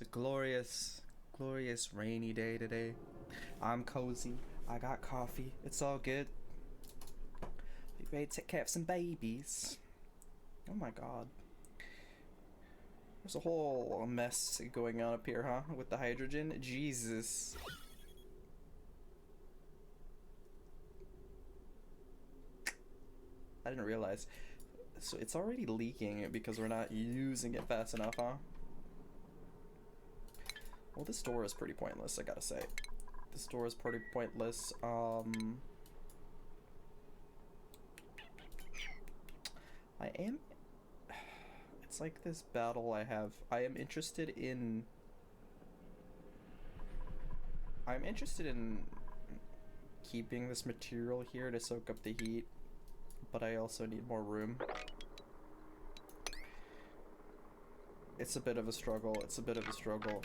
a glorious, glorious rainy day today. I'm cozy. I got coffee. It's all good. Be ready to take care of some babies. Oh my god. There's a whole mess going on up here, huh? With the hydrogen. Jesus. I didn't realize. So it's already leaking because we're not using it fast enough, huh? Well, this door is pretty pointless, I gotta say. This door is pretty pointless. I am... It's like this battle I have. I'm interested in keeping this material here to soak up the heat, but I also need more room. It's a bit of a struggle. It's a bit of a struggle.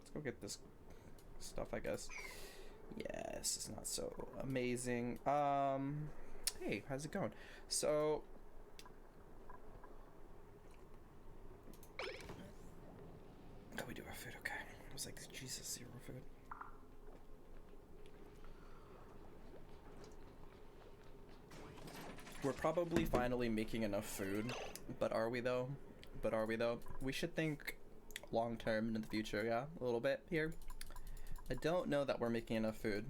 Let's go get this stuff, I guess. Yes, it's not so amazing. Hey, how's it going? So, oh, we do have food, okay. I was like, Jesus, 0 food. We're probably finally making enough food, but are we though? We should think long term in the future, yeah? A little bit here. I don't know that we're making enough food.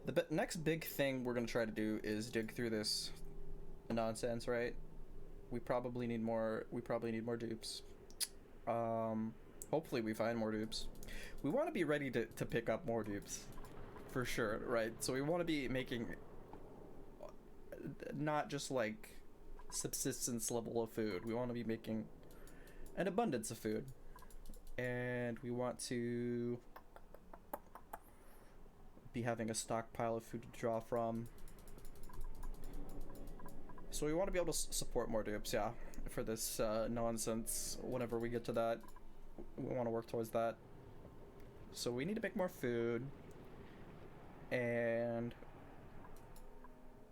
The next big thing we're gonna try to do is dig through this nonsense, right? We probably need more dupes. Hopefully we find more dupes. We want to be ready to pick up more dupes. For sure, right? So we want to be making not just like subsistence level of food. We want to be making an abundance of food. And we want to be having a stockpile of food to draw from. So we want to be able to support more dupes, yeah, for this nonsense. Whenever we get to that, we want to work towards that. So we need to make more food, and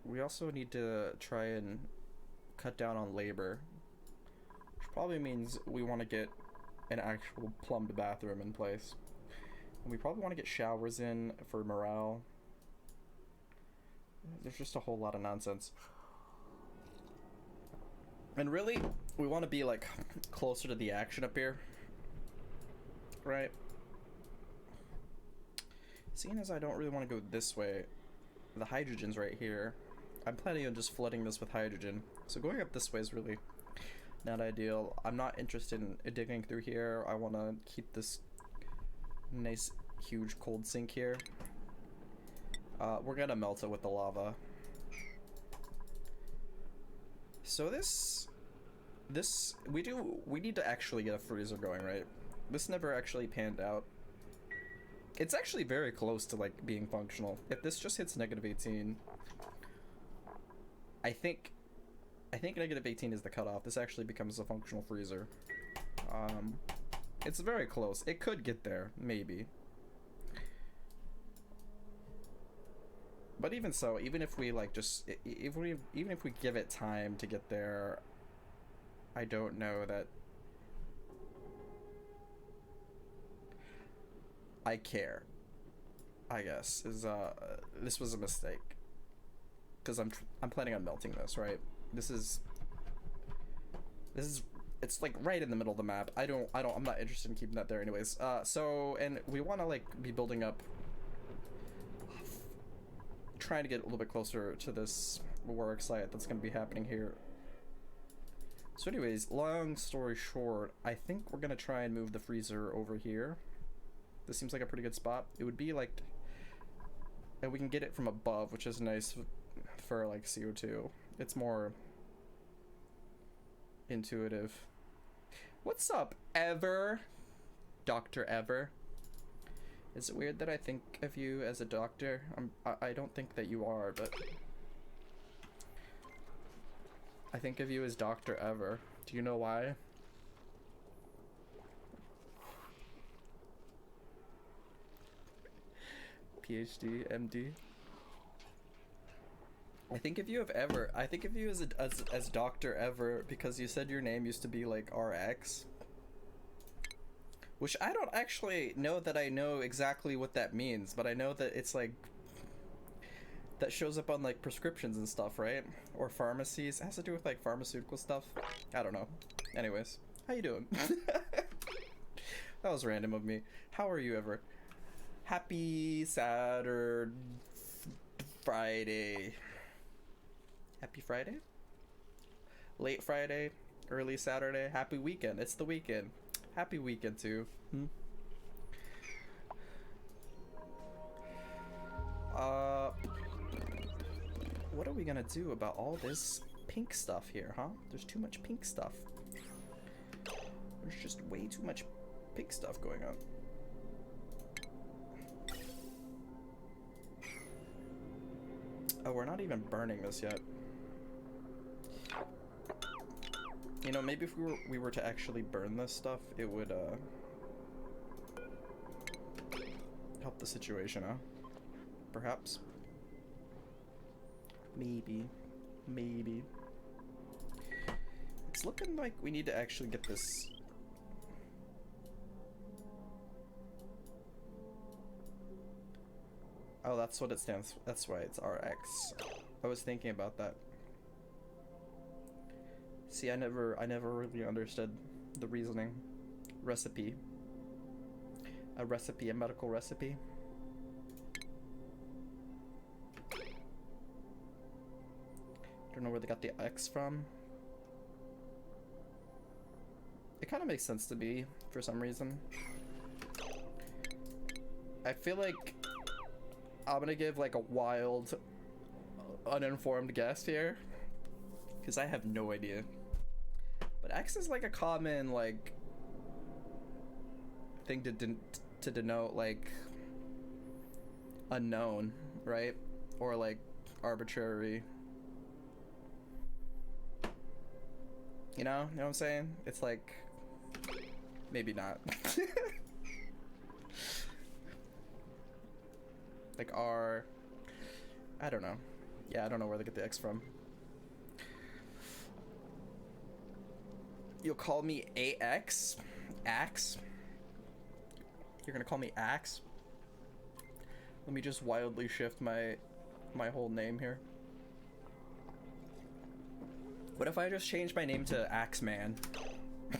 we also need to try and cut down on labor, which probably means we want to get an actual plumbed bathroom in place. And we probably want to get showers in for morale. There's just a whole lot of nonsense. And really, we want to be like closer to the action up here. Right? Seeing as I don't really want to go this way, the hydrogen's right here. I'm planning on just flooding this with hydrogen. So going up this way is really not ideal. I'm not interested in digging through here. I want to keep this nice, huge cold sink here. We're gonna melt it with the lava. So we need to actually get a freezer going, right? This never actually panned out. It's actually very close to like being functional. If this just hits -18, I think -18 is the cutoff. This actually becomes a functional freezer. It's very close. It could get there, maybe. But even so, even if we like just even if we give it time to get there, I don't know that I care. I guess is this was a mistake, because I'm planning on melting this, right? This is it's like right in the middle of the map. I'm not interested in keeping that there anyways. So, and we want to like be building up, trying to get a little bit closer to this work site that's going to be happening here. So anyways, long story short, I think we're going to try and move the freezer over here. This seems like a pretty good spot. It would be like, and we can get it from above, which is nice for like CO2. It's more intuitive. What's up, Ever? Dr. Ever? Is it weird that I think of you as a doctor? I don't think that you are, but I think of you as Dr. Ever. Do you know why? PhD, MD. I think if you have ever, I think if you as Dr. Ever, because you said your name used to be like RX, which I don't actually know that I know exactly what that means, but I know that it's like, that shows up on like prescriptions and stuff, right? Or pharmacies. It has to do with like pharmaceutical stuff. I don't know. Anyways, how you doing? That was random of me. How are you ever? Happy Saturday, Friday. Happy Friday? Late Friday, early Saturday, happy weekend. It's the weekend. Happy weekend too. What are we gonna do about all this pink stuff here, huh? There's too much pink stuff. There's just way too much pink stuff going on. Oh, we're not even burning this yet. You know, maybe if we were to actually burn this stuff, it would help the situation, huh? Perhaps. Maybe. Maybe. It's looking like we need to actually get this. Oh, that's what it stands for. That's why it's RX. I was thinking about that. See, I never really understood the reasoning. Recipe. A recipe, a medical recipe. Don't know where they got the X from. It kind of makes sense to me for some reason. I feel like I'm gonna give like a wild, uninformed guess here, because I have no idea. But X is like a common like thing to denote like unknown, right? Or like arbitrary. You know what I'm saying? It's like, maybe not. Like R, I don't know. Yeah, I don't know where they get the X from. You'll call me AX? Axe? You're gonna call me Axe? Let me just wildly shift my whole name here. What if I just change my name to Axeman? Do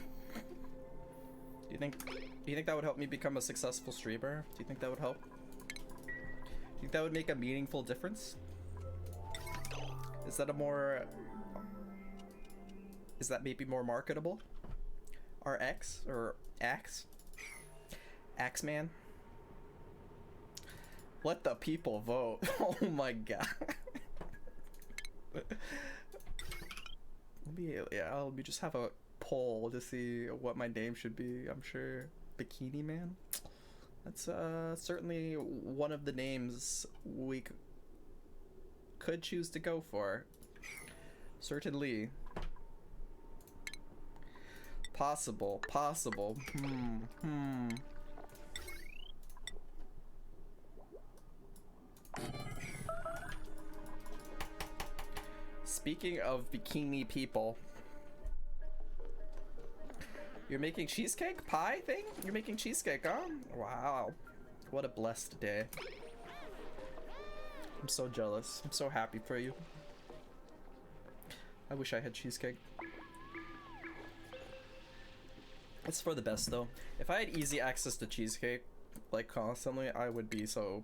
you think that would help me become a successful streamer? Do you think that would help? Do you think that would make a meaningful difference? Is that maybe more marketable? RX or Axe? Axeman? Let the people vote. Oh my god. Let me just have a poll to see what my name should be. I'm sure Bikini Man. That's certainly one of the names we could choose to go for. Certainly. Possible. Speaking of bikini people, you're making cheesecake pie thing? You're making cheesecake, huh? Wow. What a blessed day. I'm so jealous. I'm so happy for you. I wish I had cheesecake. It's for the best though. If I had easy access to cheesecake, like constantly, I would be so...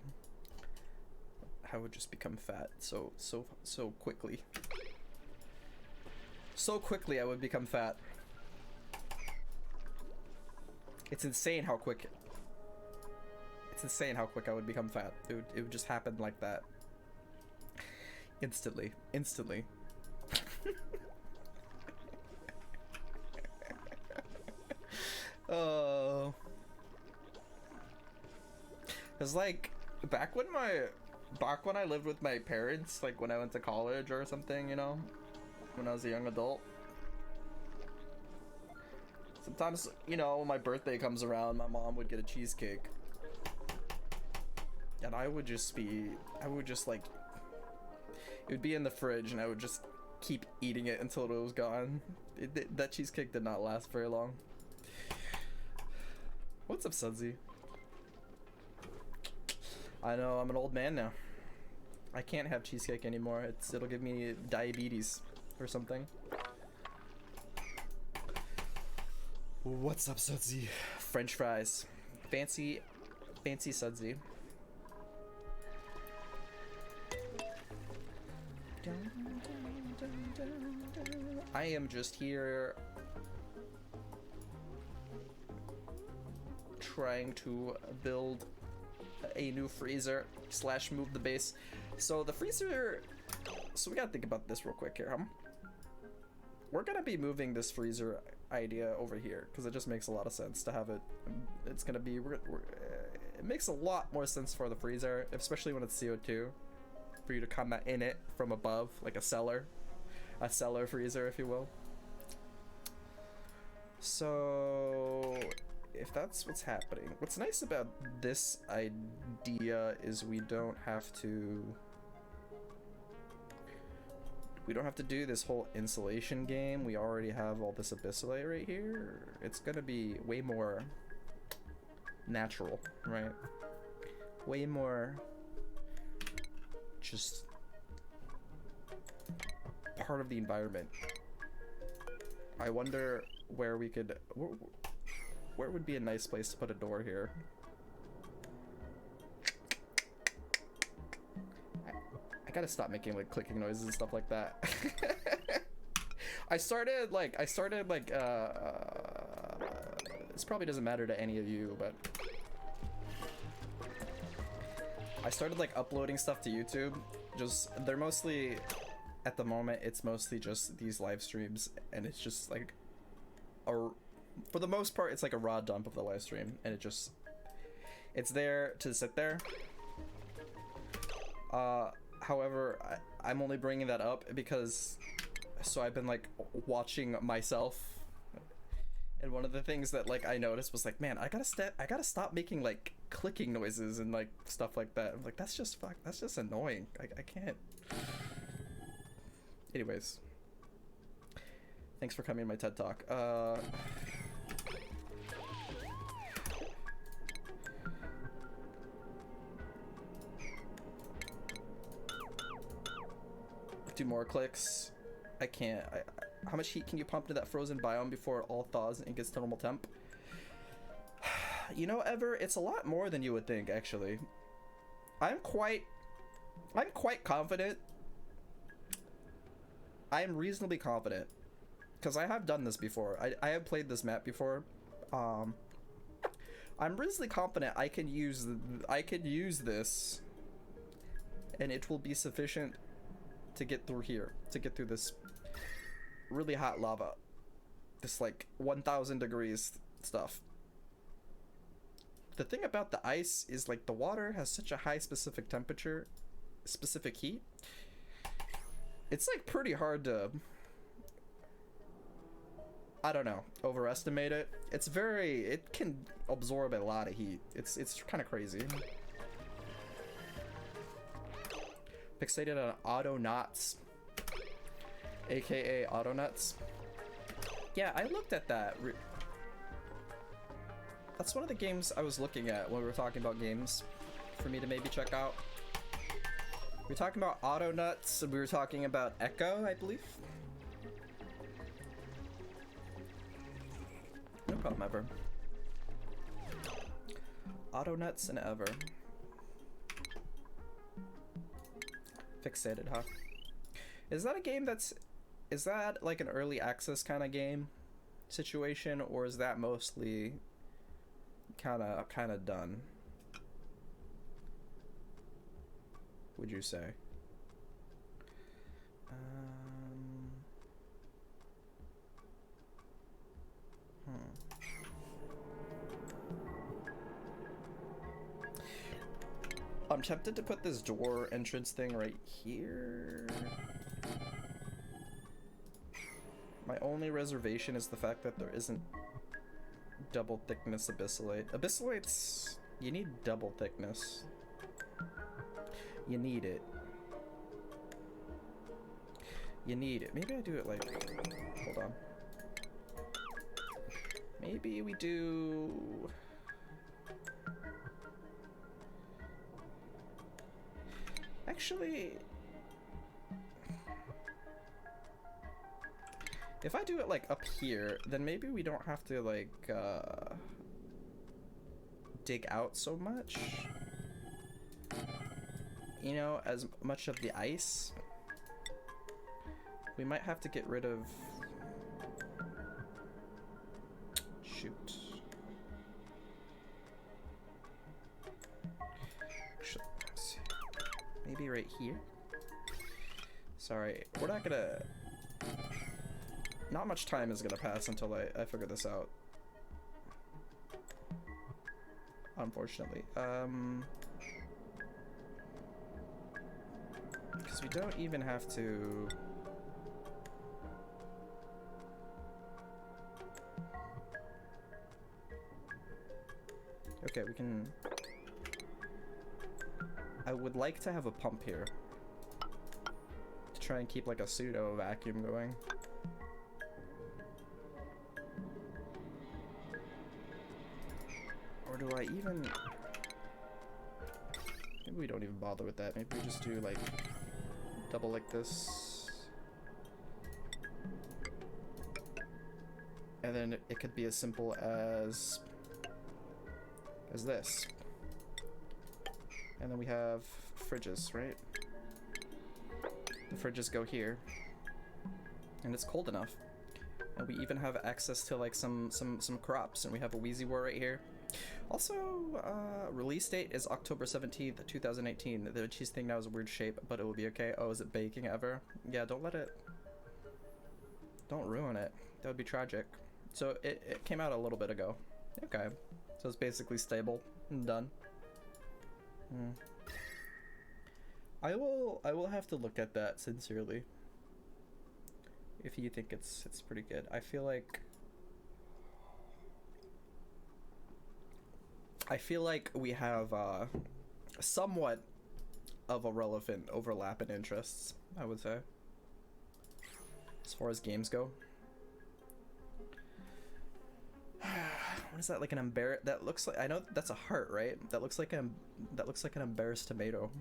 I would just become fat so quickly. So quickly I would become fat. It's insane how quick I would become fat. It would just happen like that. Instantly. Oh. Cause like back when I lived with my parents, like when I went to college or something, you know, when I was a young adult. Sometimes, you know, when my birthday comes around, my mom would get a cheesecake. And I would just like, It would be in the fridge, and I would just keep eating it until it was gone. That cheesecake did not last very long. What's up, Sudsy? I know, I'm an old man now. I can't have cheesecake anymore. It'll give me diabetes or something. What's up, Sudsy? French fries. Fancy Sudsy. I am just here trying to build a new freezer / move the base. So the freezer, so we gotta think about this real quick here, huh? We're gonna be moving this freezer idea over here because it just makes a lot of sense to have it. It's gonna be, it makes a lot more sense for the freezer, especially when it's CO2, for you to come in it from above, like a cellar freezer, if you will. So if that's what's happening, what's nice about this idea is we don't have to do this whole insulation game. We already have all this abyssalate right here. It's gonna be way more natural, right? Way more just part of the environment. I wonder where we could, where would be a nice place to put a door here? I gotta stop making like clicking noises and stuff like that. I started like this probably doesn't matter to any of you, but I started like uploading stuff to YouTube. They're mostly, at the moment, it's mostly just these live streams, and it's just like for the most part, it's like a raw dump of the live stream, and it's there to sit there. However, I'm only bringing that up because, so I've been like watching myself, and one of the things that like I noticed was like, man, I gotta stop making like clicking noises and like stuff like that. I'm like, that's just annoying. I can't. Anyways, thanks for coming to my TED Talk. Do more clicks. I can't. How much heat can you pump into that frozen biome before it all thaws and gets to normal temp? You know, Ever, it's a lot more than you would think, actually. I'm quite confident. I'm reasonably confident because I have done this before. I have played this map before. I'm reasonably confident I can use this, and it will be sufficient to get through here, to get through this really hot lava, this like 1000 degrees stuff. The thing about the ice is like the water has such a high specific temperature, specific heat. It's like pretty hard to, I don't know, overestimate it. It can absorb a lot of heat. It's kind of crazy. Fixated on auto knots, aka auto nuts. Yeah, I looked at that. That's one of the games I was looking at when we were talking about games for me to maybe check out. We were talking about auto nuts, and we were talking about Echo, I believe. No problem, Ever. Auto nuts and Ever. Fixated, huh? Is that a game is that like an early access kind of game situation, or is that mostly kind of done, would you say? I'm tempted to put this door entrance thing right here. My only reservation is the fact that there isn't double thickness abyssalate. Abyssalates, you need double thickness. You need it. you need it. Maybe I do it like, hold on. Maybe we do... Actually... If I do it like up here, then maybe we don't have to like dig out so much. You know, as much of the ice. We might have to get rid of... Shoot. Actually, let's see. Maybe right here? Sorry, we're not gonna... Not much time is gonna pass until I figure this out. Unfortunately. Because we don't even have to... Okay, we can... I would like to have a pump here. To try and keep like a pseudo vacuum going. Or do I even... Maybe we don't even bother with that. Maybe we just do like double like this. And then it could be as simple as this. And then we have fridges, right? The fridges go here. And it's cold enough. And we even have access to like some crops, and we have a Wheezy War right here. Also, release date is October 17th, 2018. The cheese thing now is a weird shape, but it will be okay. Oh, is it baking ever? Yeah, don't let it... Don't ruin it. That would be tragic. So it came out a little bit ago. Okay. So it's basically stable and done. I will have to look at that sincerely. If you think it's pretty good. I feel like we have somewhat of a relevant overlap in interests, I would say. As far as games go. What is that, like an that looks like, I know that's a heart, right? That looks like an embarrassed tomato.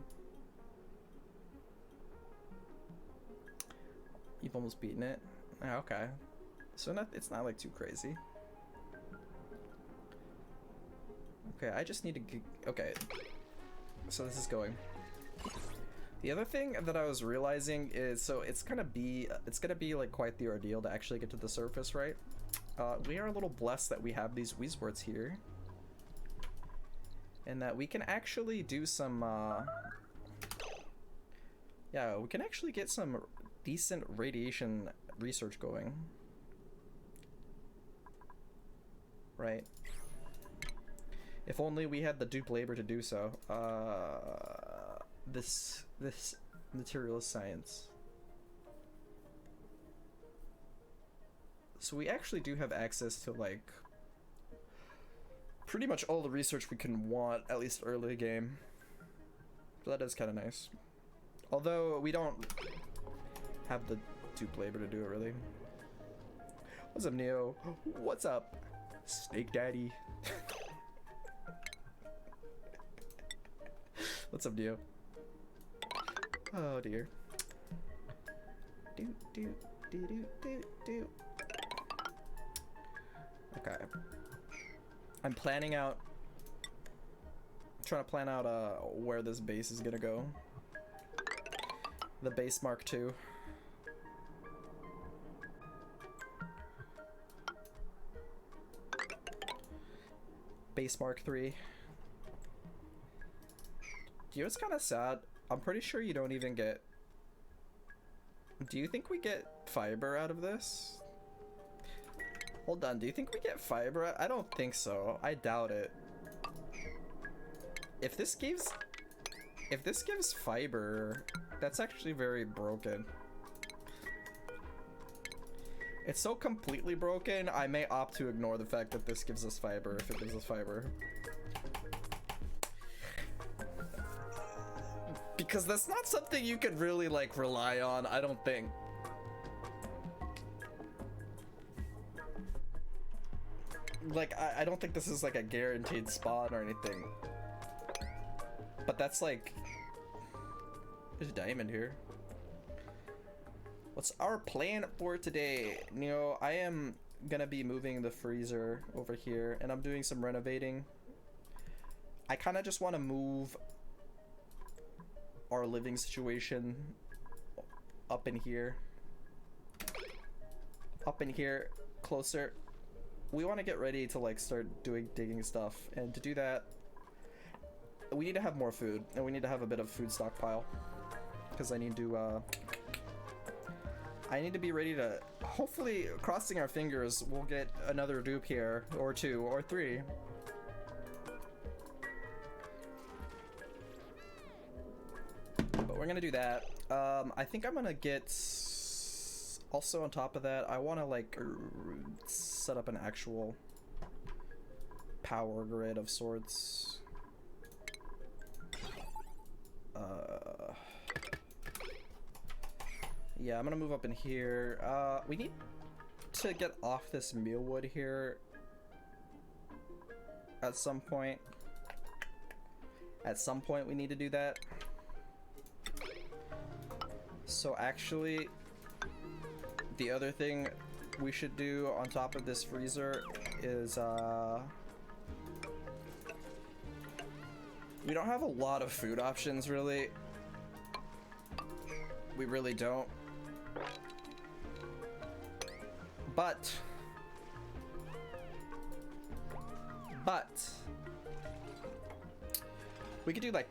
You've almost beaten it. Oh, okay. So it's not like too crazy. Okay, I just need to okay. So this is going. The other thing that I was realizing is, so it's gonna be like quite the ordeal to actually get to the surface, right? We are a little blessed that we have these Weezworts here. And that we can actually do some, yeah, we can actually get some decent radiation research going. Right? If only we had the dupe labor to do so. This materialist science. So we actually do have access to like pretty much all the research we can want, at least early game. So that is kind of nice. Although we don't have the dupe labor to do it really. What's up, Neo? What's up, Snake Daddy? What's up, Neo? Oh dear. Do. Okay. I'm trying to plan out where this base is gonna go. The base Mark II. Base Mark III. You know, it's kind of sad. I'm pretty sure you don't even get... Do you think we get fiber out of this? Hold on, do you think we get fiber? I don't think so. I doubt it. If this gives fiber, that's actually very broken. It's so completely broken, I may opt to ignore the fact that this gives us fiber if it gives us fiber. Because that's not something you can really like rely on, I don't think. like, I don't think this is like a guaranteed spawn or anything. But that's like, there's a diamond here. What's our plan for today? You know, I am gonna be moving the freezer over here, and I'm doing some renovating. I kind of just want to move our living situation up in here. Up in here, closer. We want to get ready to like start doing digging stuff, and to do that, we need to have more food, and we need to have a bit of food stockpile, because I need to be ready to, hopefully, crossing our fingers, we'll get another dupe here, or 2, or 3. But we're gonna do that. I think I'm gonna get, also on top of that, I wanna like set up an actual power grid of sorts. Yeah, I'm gonna move up in here. We need to get off this mealwood here at some point. At some point we need to do that. So actually, the other thing we should do on top of this freezer is, we don't have a lot of food options, really. We really don't. But we could do like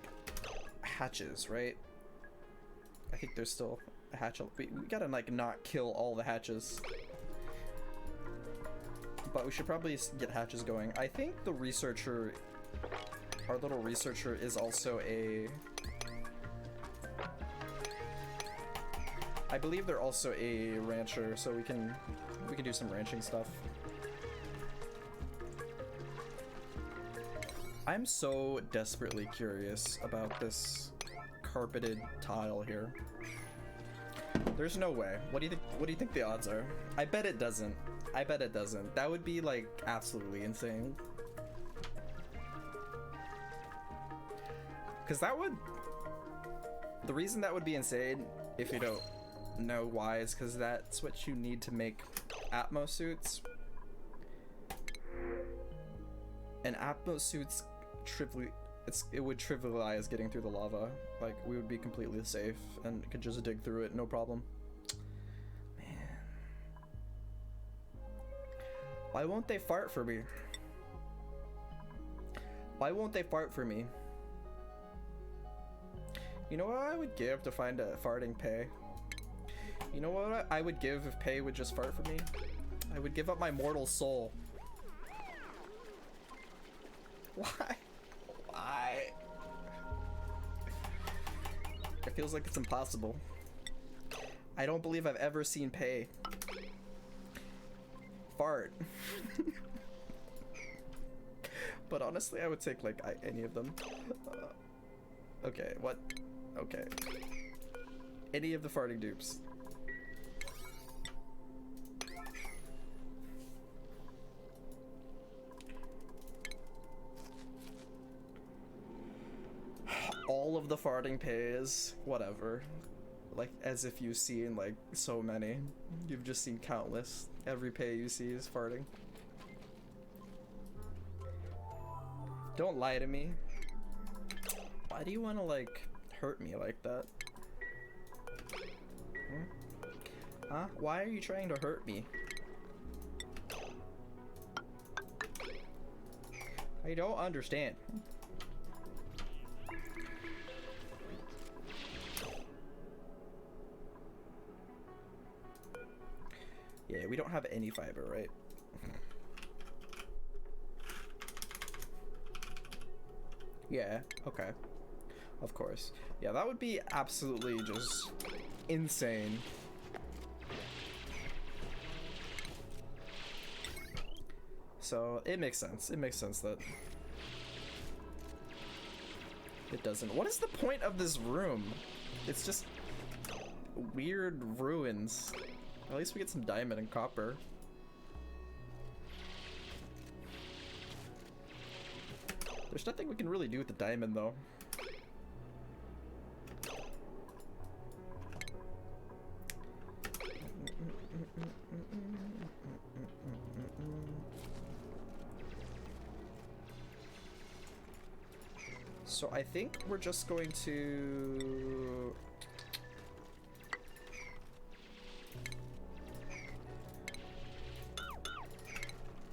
hatches, right? I think there's still a hatch. We gotta like not kill all the hatches, but we should probably get hatches going. I think the researcher, our little researcher, is also a, I believe they're also a rancher, so we can do some ranching stuff. I'm so desperately curious about this carpeted tile here. There's no way. What do you think the odds are? I bet it doesn't. I bet it doesn't. That would be like absolutely insane. Cause that would, the reason that would be insane, if you don't know why, is because that's what you need to make Atmos suits. And Atmos suits it would trivialize getting through the lava. Like, we would be completely safe and could just dig through it, no problem. Man. Why won't they fart for me? Why won't they fart for me? You know what I would give to find a farting Pei? You know what I would give if Pei would just fart for me? I would give up my mortal soul. Why? Why? It feels like it's impossible. I don't believe I've ever seen Pei fart. But honestly, I would take like any of them. Okay, what? Okay. Any of the farting dupes. All of the farting Peis, whatever. Like, as if you've seen like so many. You've just seen countless. Every Pei you see is farting. Don't lie to me. Why do you want to like hurt me like that? Huh? Why are you trying to hurt me? I don't understand. Yeah, we don't have any fiber, right? Yeah, okay. Of course. Yeah, that would be absolutely just insane. So, it makes sense. It makes sense that it doesn't. What is the point of this room? It's just weird ruins. At least we get some diamond and copper. There's nothing we can really do with the diamond, though. So I think we're just going to...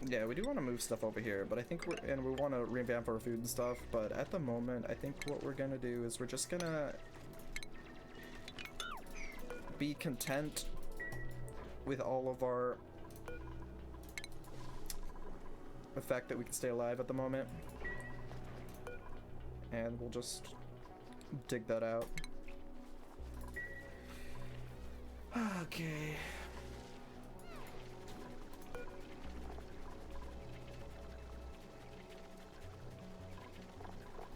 Yeah, we do want to move stuff over here, but I think we want to revamp our food and stuff, but at the moment, I think what we're gonna do is we're just gonna be content with all of our... the fact that we can stay alive at the moment. And we'll just dig that out. Okay.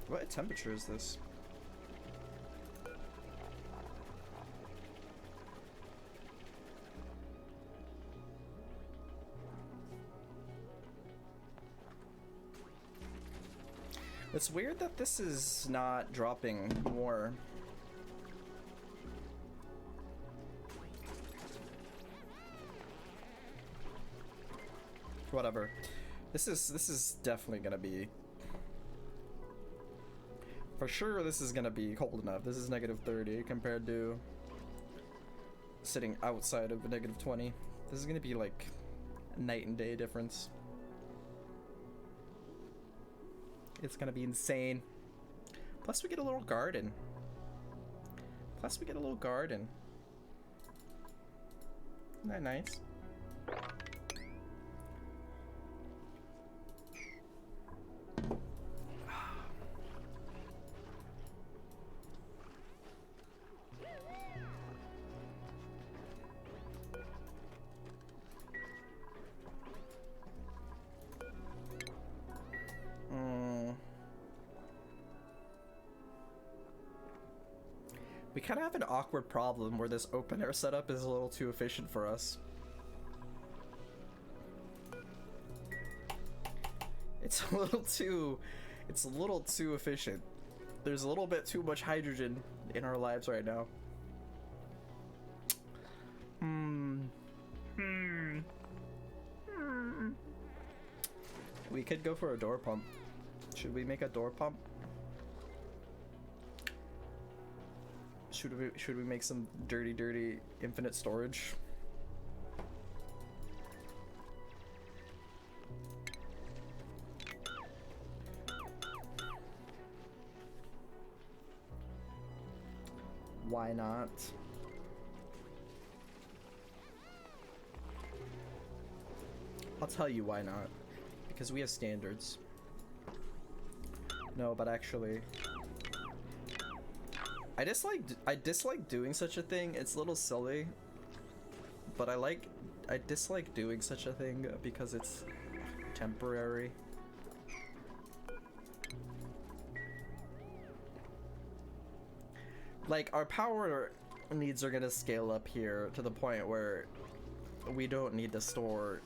What temperature is this? It's weird that this is not dropping more. Whatever. This is definitely gonna be... For sure this is gonna be cold enough. This is -30 compared to sitting outside of -20. This is gonna be like night and day difference. It's gonna be insane. Plus we get a little garden. Isn't that nice? We kind of have an awkward problem where this open air setup is a little too efficient for us. It's a little too efficient. There's a little bit too much hydrogen in our lives right now. We could go for a door pump. Should we make a door pump? Should we make some dirty infinite storage? Why not? I'll tell you why not. Because we have standards. No, but actually, I dislike doing such a thing. It's a little silly, but I dislike doing such a thing because it's temporary. Like, our power needs are gonna scale up here to the point where we don't need to store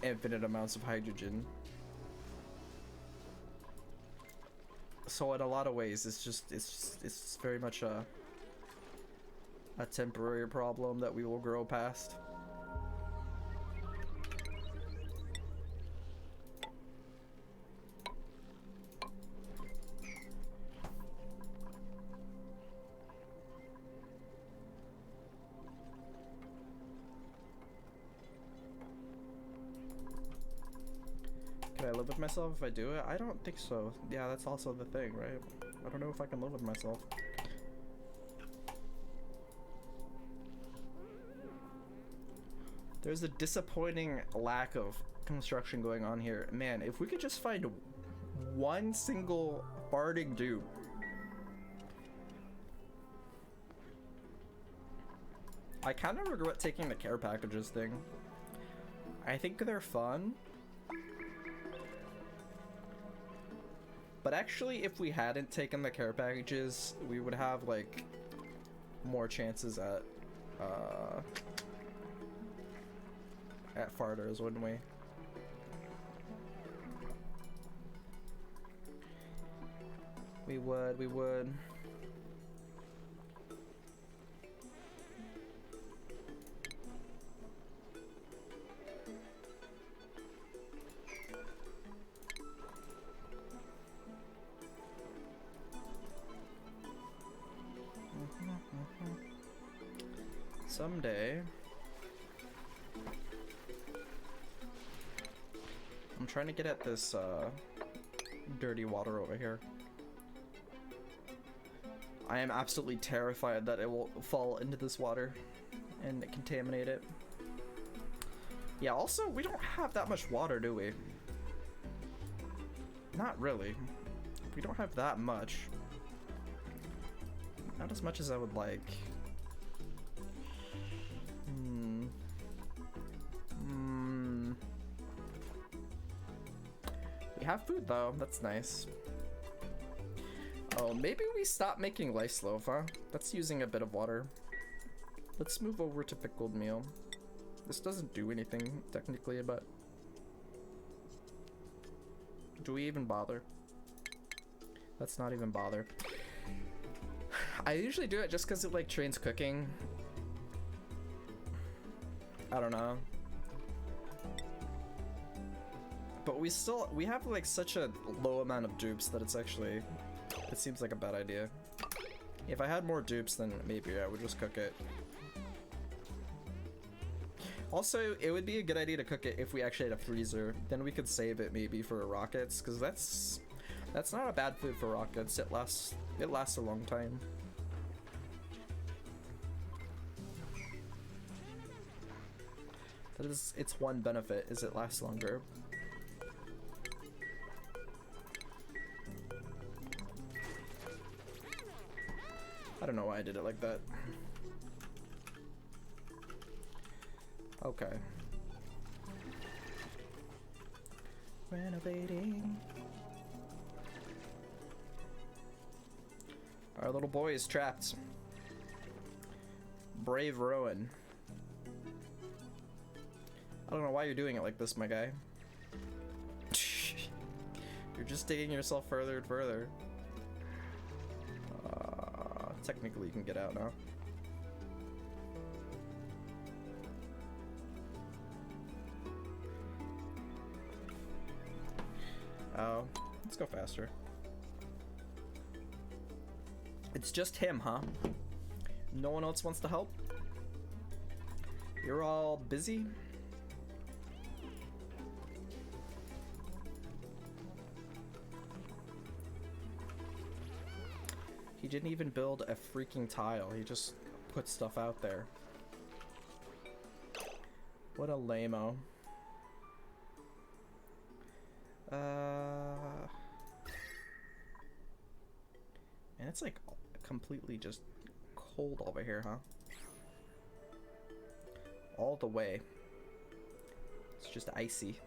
infinite amounts of hydrogen. So in a lot of ways, it's very much a temporary problem that we will grow past. Can I live with myself if I do it? I don't think so. Yeah, that's also the thing, right? I don't know if I can live with myself. There's a disappointing lack of construction going on here. Man, if we could just find one single farting dude. I kind of regret taking the care packages thing. I think they're fun. But actually, if we hadn't taken the care packages, we would have, like, more chances at farters, wouldn't we? We would, we would. Someday. I'm trying to get at this dirty water over here. I am absolutely terrified that it will fall into this water and contaminate it. Yeah, also, we don't have that much water, do we? Not really. We don't have that much. Not as much as I would like. We have food though, that's nice. Oh, maybe we stop making rice loaf, huh? That's using a bit of water. Let's move over to pickled meal. This doesn't do anything technically, but do we even bother? Let's not even bother. I usually do it just because it like trains cooking. I don't know. But we have like such a low amount of dupes that it's actually, it seems like a bad idea. If I had more dupes, then maybe I would just cook it. Also, it would be a good idea to cook it if we actually had a freezer. Then we could save it maybe for rockets, because that's not a bad food for rockets. It lasts a long time. That is its one benefit, is it lasts longer. I don't know why I did it like that. Okay. Renovating. Our little boy is trapped. Brave Rowan. I don't know why you're doing it like this, my guy. You're just digging yourself further and further. Technically, you can get out now. Oh, let's go faster. It's just him, huh? No one else wants to help? You're all busy? He didn't even build a freaking tile. He just put stuff out there. What a lame-o. And it's like completely just cold over here, huh? All the way. It's just icy.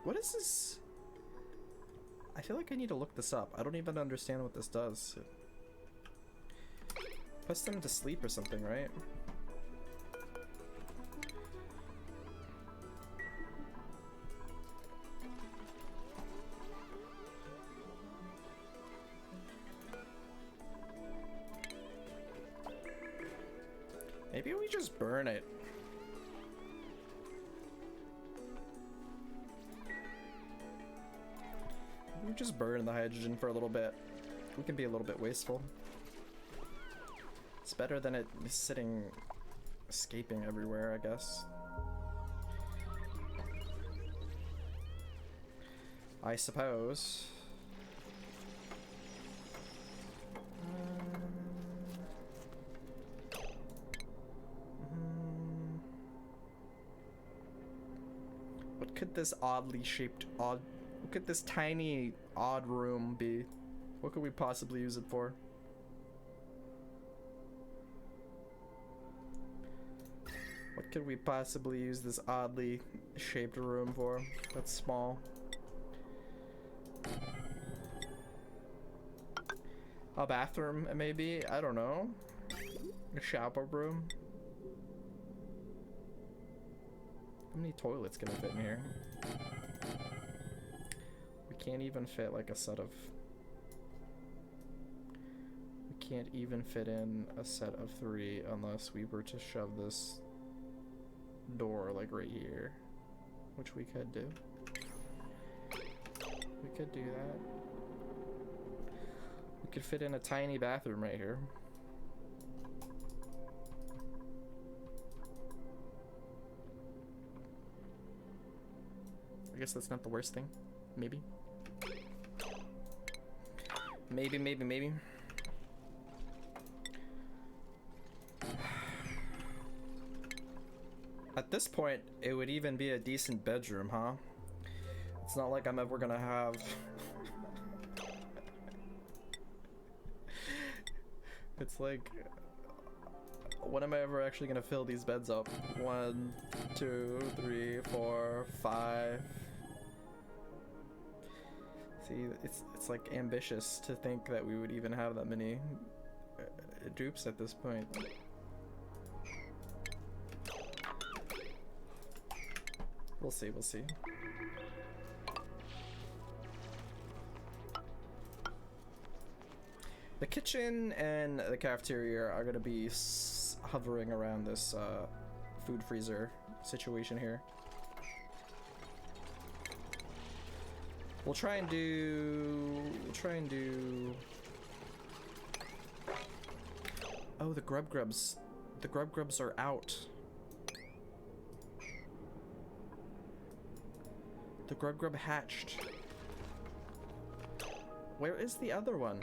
What is this? I feel like I need to look this up. I don't even understand what this does. It puts them to sleep or something, right? Maybe we just burn it. We just burn the hydrogen for a little bit. We can be a little bit wasteful. It's better than it sitting, escaping everywhere, I guess. I suppose. What could this oddly shaped, what could this tiny, odd room be? What could we possibly use it for? What could we possibly use this oddly shaped room for? That's small. A bathroom, maybe? I don't know. A shower room. How many toilets can fit in here? We can't even fit like a set of... We can't even fit in a set of 3 unless we were to shove this door like right here, which we could do. We could do that. We could fit in a tiny bathroom right here. I guess that's not the worst thing. Maybe. Maybe. At this point, it would even be a decent bedroom, huh? It's not like I'm ever gonna have... It's like... When am I ever actually gonna fill these beds up? 1, 2, 3, 4, 5... See, it's like ambitious to think that we would even have that many dupes at this point. We'll see, we'll see. The kitchen and the cafeteria are gonna be hovering around this food freezer situation here. We'll try and do... Oh, the grub grubs. The grub grubs are out. The grub grub hatched. Where is the other one?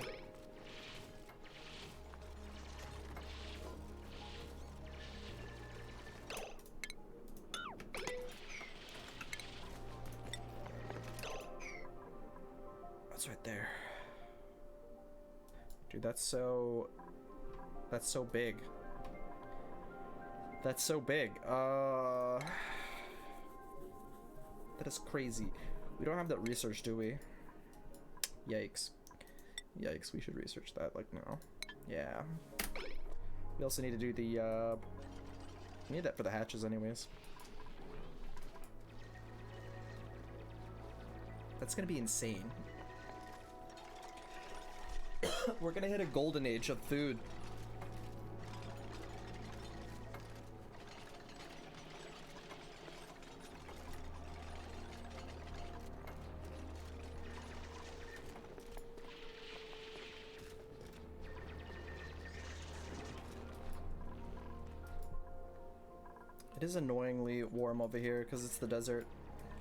That's right there. Dude, that's so big. That's so big. That is crazy. We don't have that research, do we? Yikes. Yikes, we should research that, like, now. Yeah. We also need to do the, we need that for the hatches anyways. That's gonna be insane. We're gonna hit a golden age of food. It is annoyingly warm over here because it's the desert.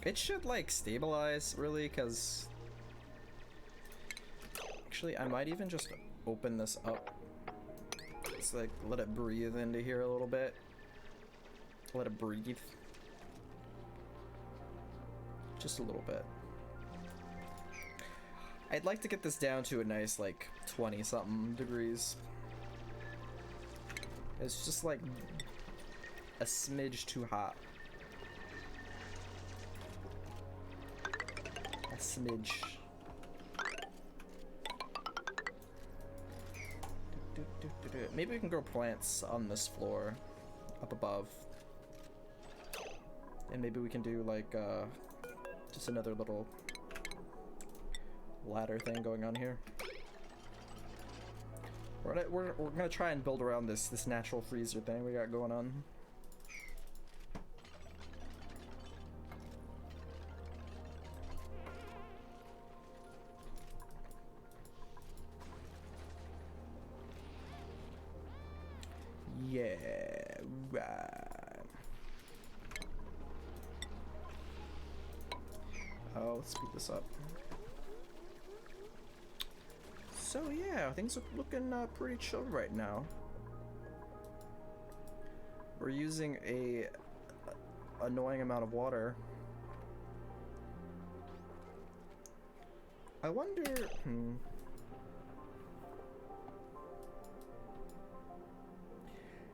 It should like stabilize really, because actually I might even just open this up. It's like let it breathe into here a little bit. Let it breathe. Just a little bit. I'd like to get this down to a nice like 20 something degrees. It's just like a smidge too hot. A smidge. Maybe we can grow plants on this floor up above. And maybe we can do like just another little ladder thing going on here. We're gonna try and build around this natural freezer thing we got going on. Yeah, right. Oh, let's speed this up. So yeah, things are looking pretty chill right now. We're using a annoying amount of water. I wonder,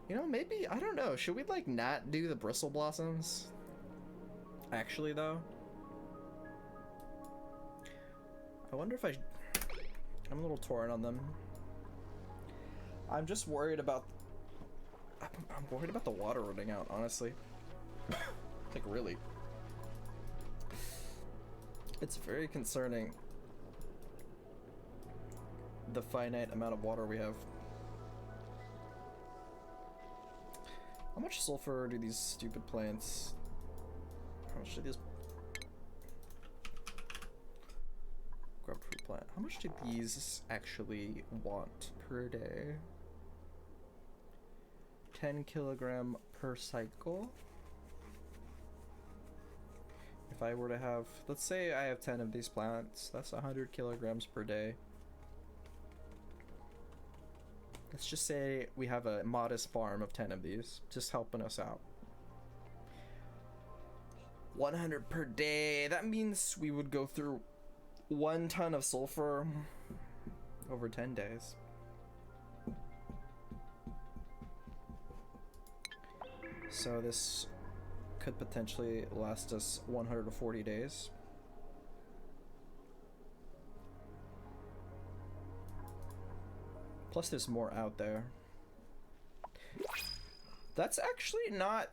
you know, maybe, I don't know, should we like not do the bristle blossoms? Actually though. I wonder if I'm a little torn on them. I'm just worried about, I'm worried about the water running out, honestly. Like, really. It's very concerning, the finite amount of water we have. How much sulfur do these stupid plants... How much do these... Grapefruit plant. How much do these actually want per day? 10 kilogram per cycle. If I were to have, let's say I have 10 of these plants, that's 100 kilograms per day. Let's just say we have a modest farm of 10 of these, just helping us out. 100 per day, that means we would go through 1 ton of sulfur over 10 days. So this could potentially last us 140 days. Plus there's more out there. That's actually not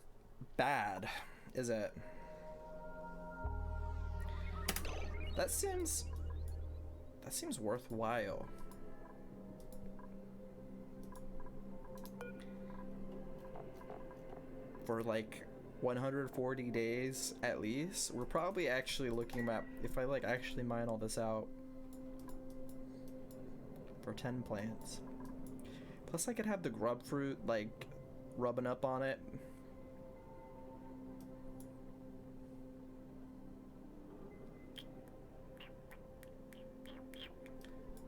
bad, is it? That seems worthwhile. For like 140 days at least, we're probably actually looking at, if I like actually mine all this out, for 10 plants. Plus I could have the grub fruit like rubbing up on it.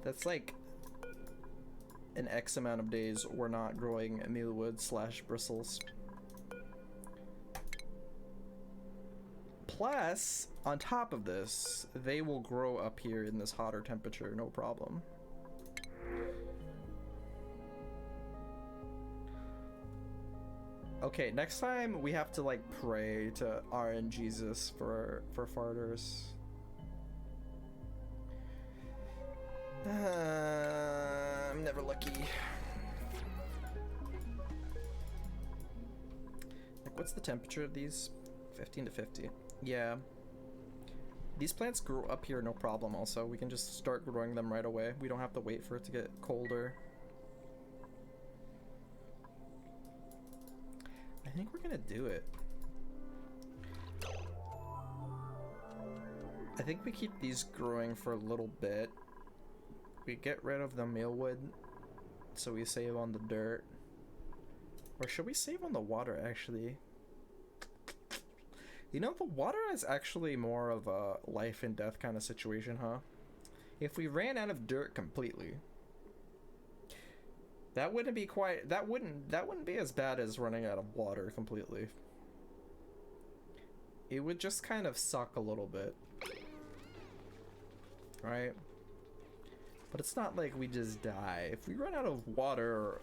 That's like an X amount of days we're not growing mealwood / bristles. Plus, on top of this, they will grow up here in this hotter temperature, no problem. Okay, next time we have to like pray to RNGesus for farters. I'm never lucky. Like, what's the temperature of these? 15 to 50. Yeah. These plants grow up here no problem also. We can just start growing them right away. We don't have to wait for it to get colder. I think we're gonna do it. I think we keep these growing for a little bit. We get rid of the mealwood, so we save on the dirt. Or should we save on the water, actually? You know, the water is actually more of a life and death kind of situation, huh? If we ran out of dirt completely, that wouldn't be quite, that wouldn't be as bad as running out of water completely. It would just kind of suck a little bit, right? But it's not like we just die. If we run out of water,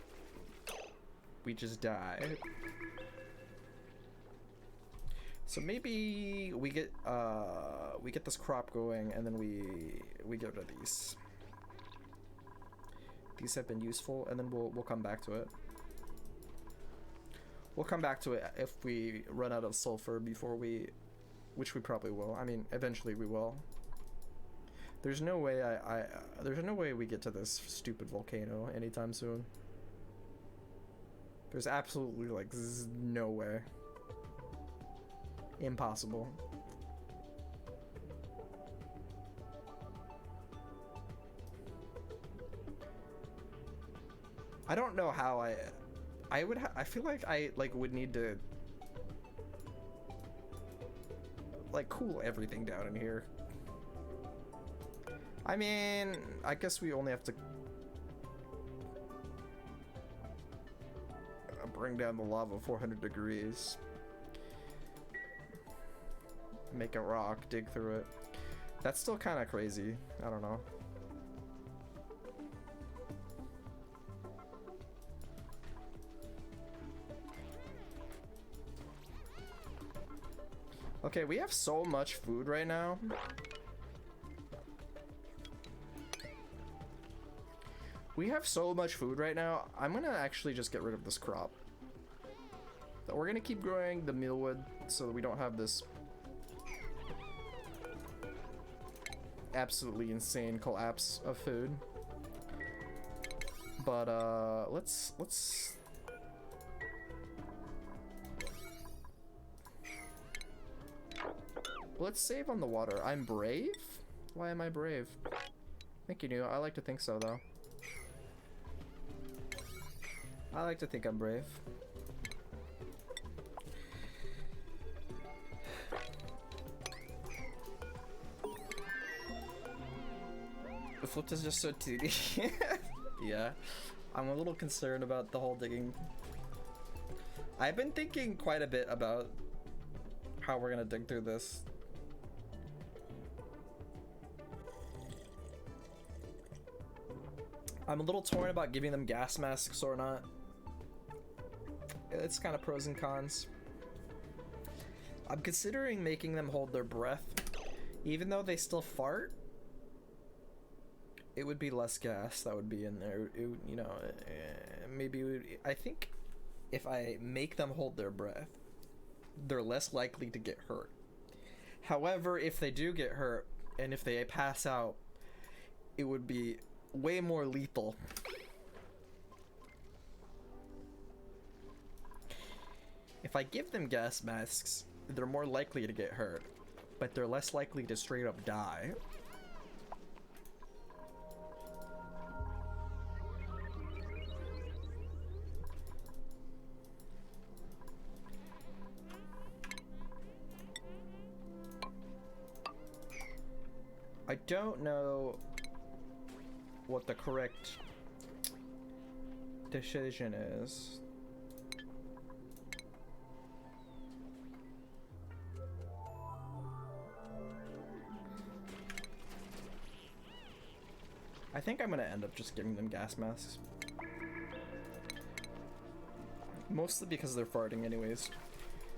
we just die. So maybe we get this crop going, and then we get rid of these. These have been useful, and then we'll come back to it. We'll come back to it if we run out of sulfur before we, which we probably will. I mean, eventually we will. There's no way there's no way we get to this stupid volcano anytime soon. There's absolutely like no way. Impossible. I don't know how I feel like I would need to like cool everything down in here. I mean, I guess we only have to bring down the lava 400 degrees. Make a rock, dig through it. That's still kind of crazy. I don't know. Okay, we have so much food right now. We have so much food right now. I'm gonna actually just get rid of this crop. We're gonna keep growing the mealwood so that we don't have this absolutely insane collapse of food. But let's save on the water. I'm brave? Why am I brave? Thank you, New. I like to think so, though. I like to think I'm brave. The flip is just so 2D. Yeah, I'm a little concerned about the whole digging. I've been thinking quite a bit about how we're gonna dig through this. I'm a little torn about giving them gas masks or not. It's kind of pros and cons. I'm considering making them hold their breath. Even though they still fart, it would be less gas that would be in there. It, you know, maybe it would, I think if I make them hold their breath, they're less likely to get hurt. However, if they do get hurt and if they pass out, it would be way more lethal. If I give them gas masks, they're more likely to get hurt, but they're less likely to straight up die. I don't know what the correct decision is. I think I'm gonna end up just giving them gas masks. Mostly because they're farting anyways.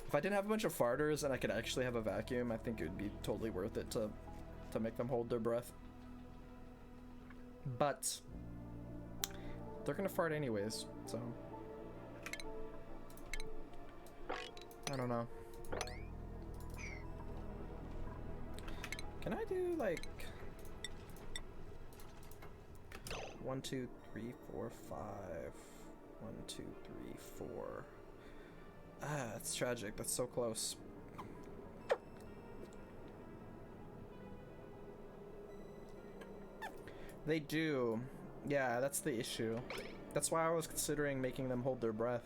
If I didn't have a bunch of farters and I could actually have a vacuum, I think it would be totally worth it to make them hold their breath. But they're gonna fart anyways, so I don't know. Can I do like 1, 2, 3, 4, 5? 1, 2, 3, 4. Ah, that's tragic. That's so close. They do. Yeah, that's the issue. That's why I was considering making them hold their breath.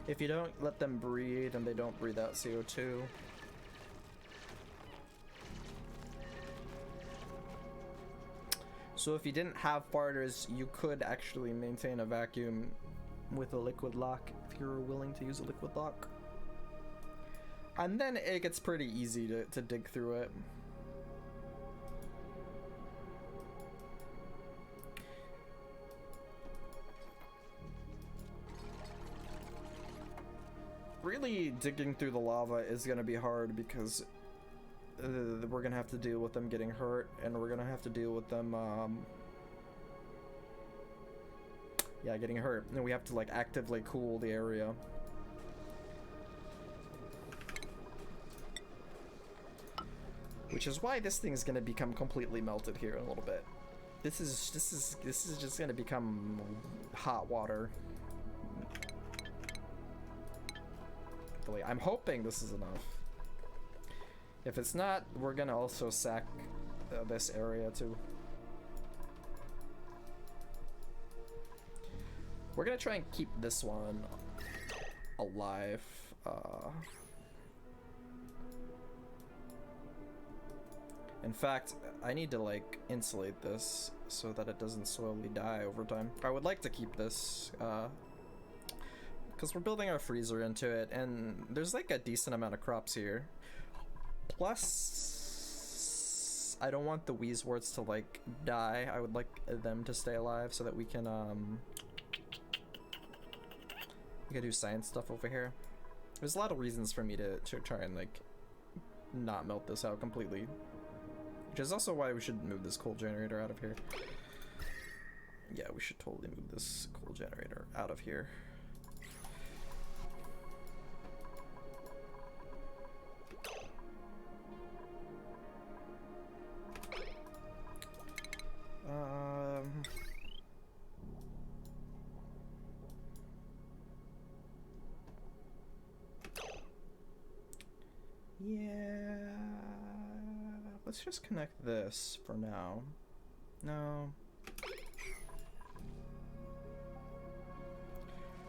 If you don't let them breathe and they don't breathe out CO2. So if you didn't have farters, you could actually maintain a vacuum with a liquid lock if you're willing to use a liquid lock. And then it gets pretty easy to dig through it. Really, digging through the lava is gonna be hard because we're gonna have to deal with them getting hurt, and we're gonna have to deal with them, yeah, getting hurt. And we have to like actively cool the area. Which is why this thing is gonna become completely melted here in a little bit. This is just gonna become hot water. I'm hoping this is enough. If it's not, we're gonna also sack this area too. We're gonna try and keep this one alive. In fact, I need to like insulate this so that it doesn't slowly die over time. I would like to keep this because we're building our freezer into it, and there's like a decent amount of crops here. Plus, I don't want the Wheezeworts to like die. I would like them to stay alive so that we can do science stuff over here. There's a lot of reasons for me to try and like not melt this out completely. Which is also why we should move this coal generator out of here. Yeah, we should totally move this coal generator out of here. Yeah, let's just connect this for now. No.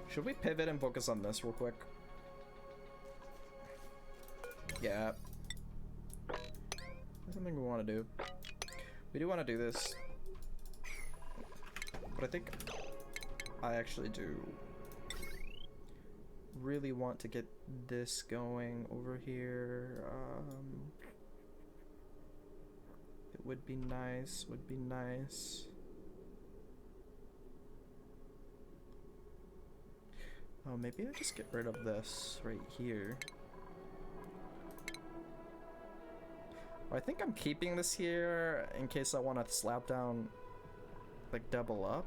Should we pivot and focus on this real quick? Yeah. That's something we want to do. We do want to do this. But I think I actually do really want to get this going over here. It would be nice, Oh, maybe I just get rid of this right here. I think I'm keeping this here in case I want to slap down, like, double up.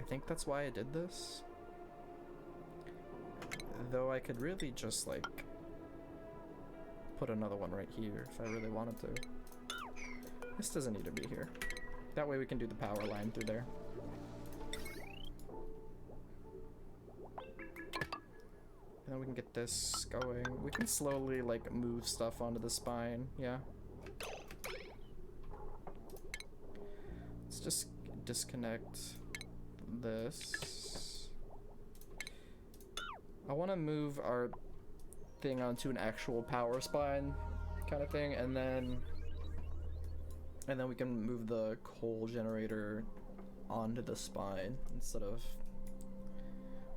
I think that's why I did this. Though I could really just, like, put another one right here if I really wanted to. This doesn't need to be here. That way we can do the power line through there. And then we can get this going. We can slowly, like, move stuff onto the spine, yeah. Let's just disconnect this. I want to move our thing onto an actual power spine kind of thing, and then we can move the coal generator onto the spine instead of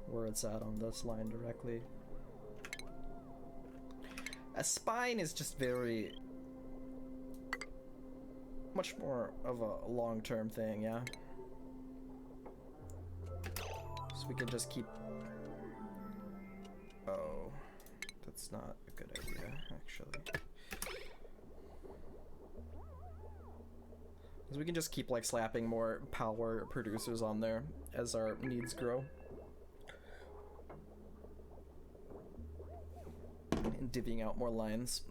where it's at on this line directly. A spine is just very much more of a long-term thing, yeah. So we can just keep... Oh, that's not a good idea, actually. Because we can just keep, like, slapping more power producers on there as our needs grow. And divvying out more lines.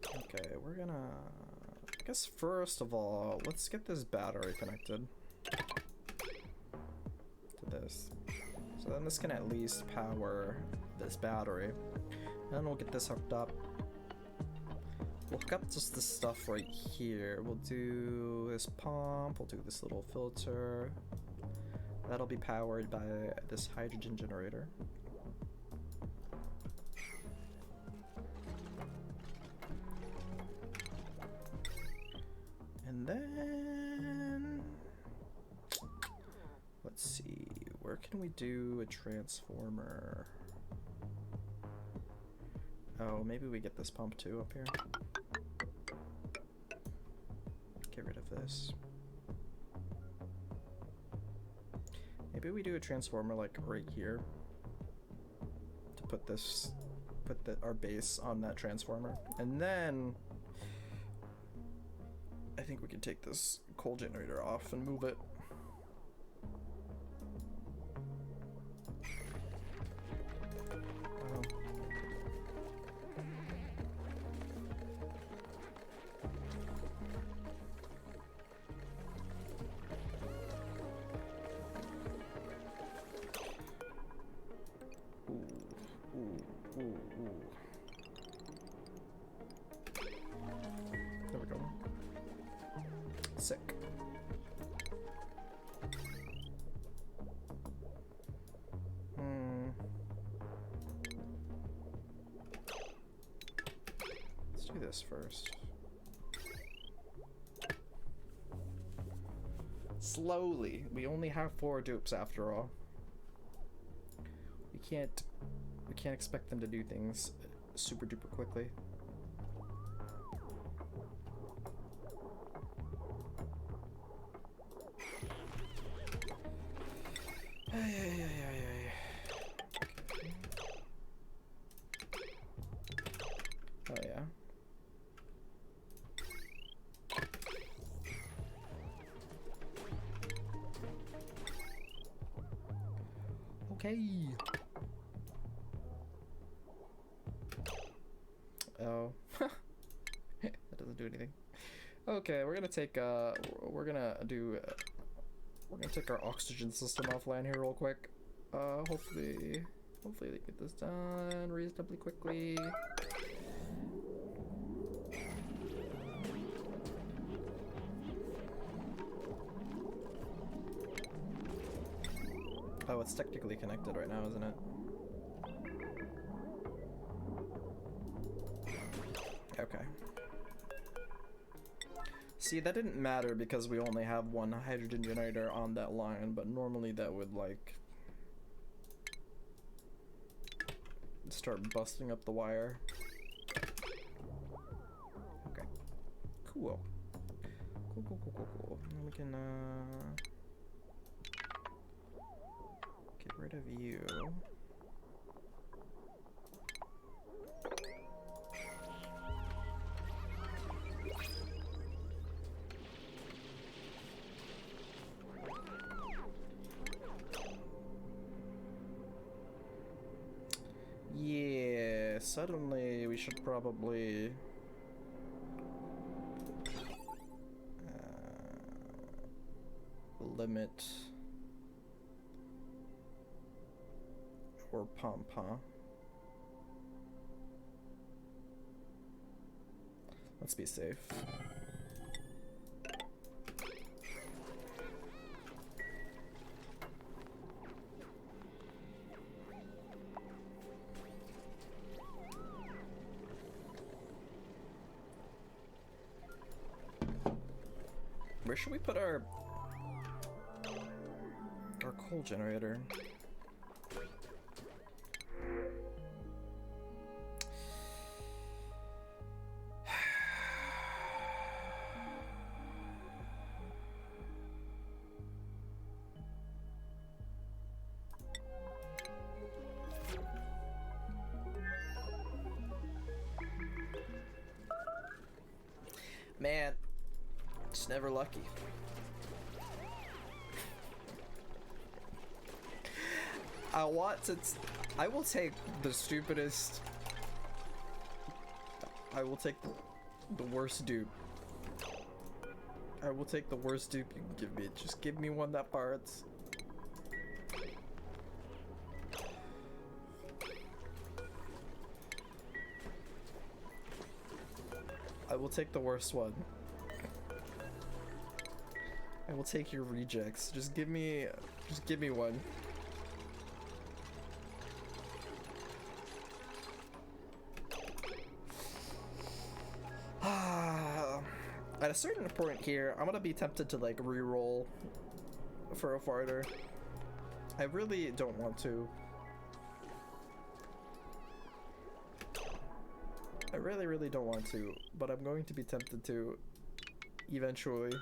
Okay, we're gonna... I guess first of all, let's get this battery connected to this. So then this can at least power this battery. Then we'll get this hooked up. We'll hook up just this stuff right here. We'll do this pump, we'll do this little filter. That'll be powered by this hydrogen generator. And then... let's see, where can we do a transformer? Oh, maybe we get this pump too up here. Get rid of this. Maybe we do a transformer like right here to put this, our base on that transformer, and then I think we can take this coal generator off and move it. There we go. Sick. Let's do this first. Slowly. We only have 4 dupes after all. We can't expect them to do things super duper quickly. Oh yeah. Hey! Oh. That doesn't do anything. Okay, we're gonna take we're gonna take our oxygen system offline here real quick. Hopefully they get this done reasonably quickly. Oh, it's technically connected right now, isn't it? Okay. See, that didn't matter because we only have one hydrogen generator on that line, but normally that would, like, start busting up the wire. Okay. Cool. Cool. And we can, get rid of you. Yeah, suddenly we should probably limit or pump, huh? Let's be safe. Where should we put our coal generator? Man, just never lucky. I will take the stupidest. I will take the worst dupe. I will take the worst dupe you can give me. Just give me one that farts. I will take the worst one. I will take your rejects. Just give me one. At a certain point here, I'm gonna be tempted to like re-roll for a farter. I really don't want to. I really don't want to, but I'm going to be tempted to eventually.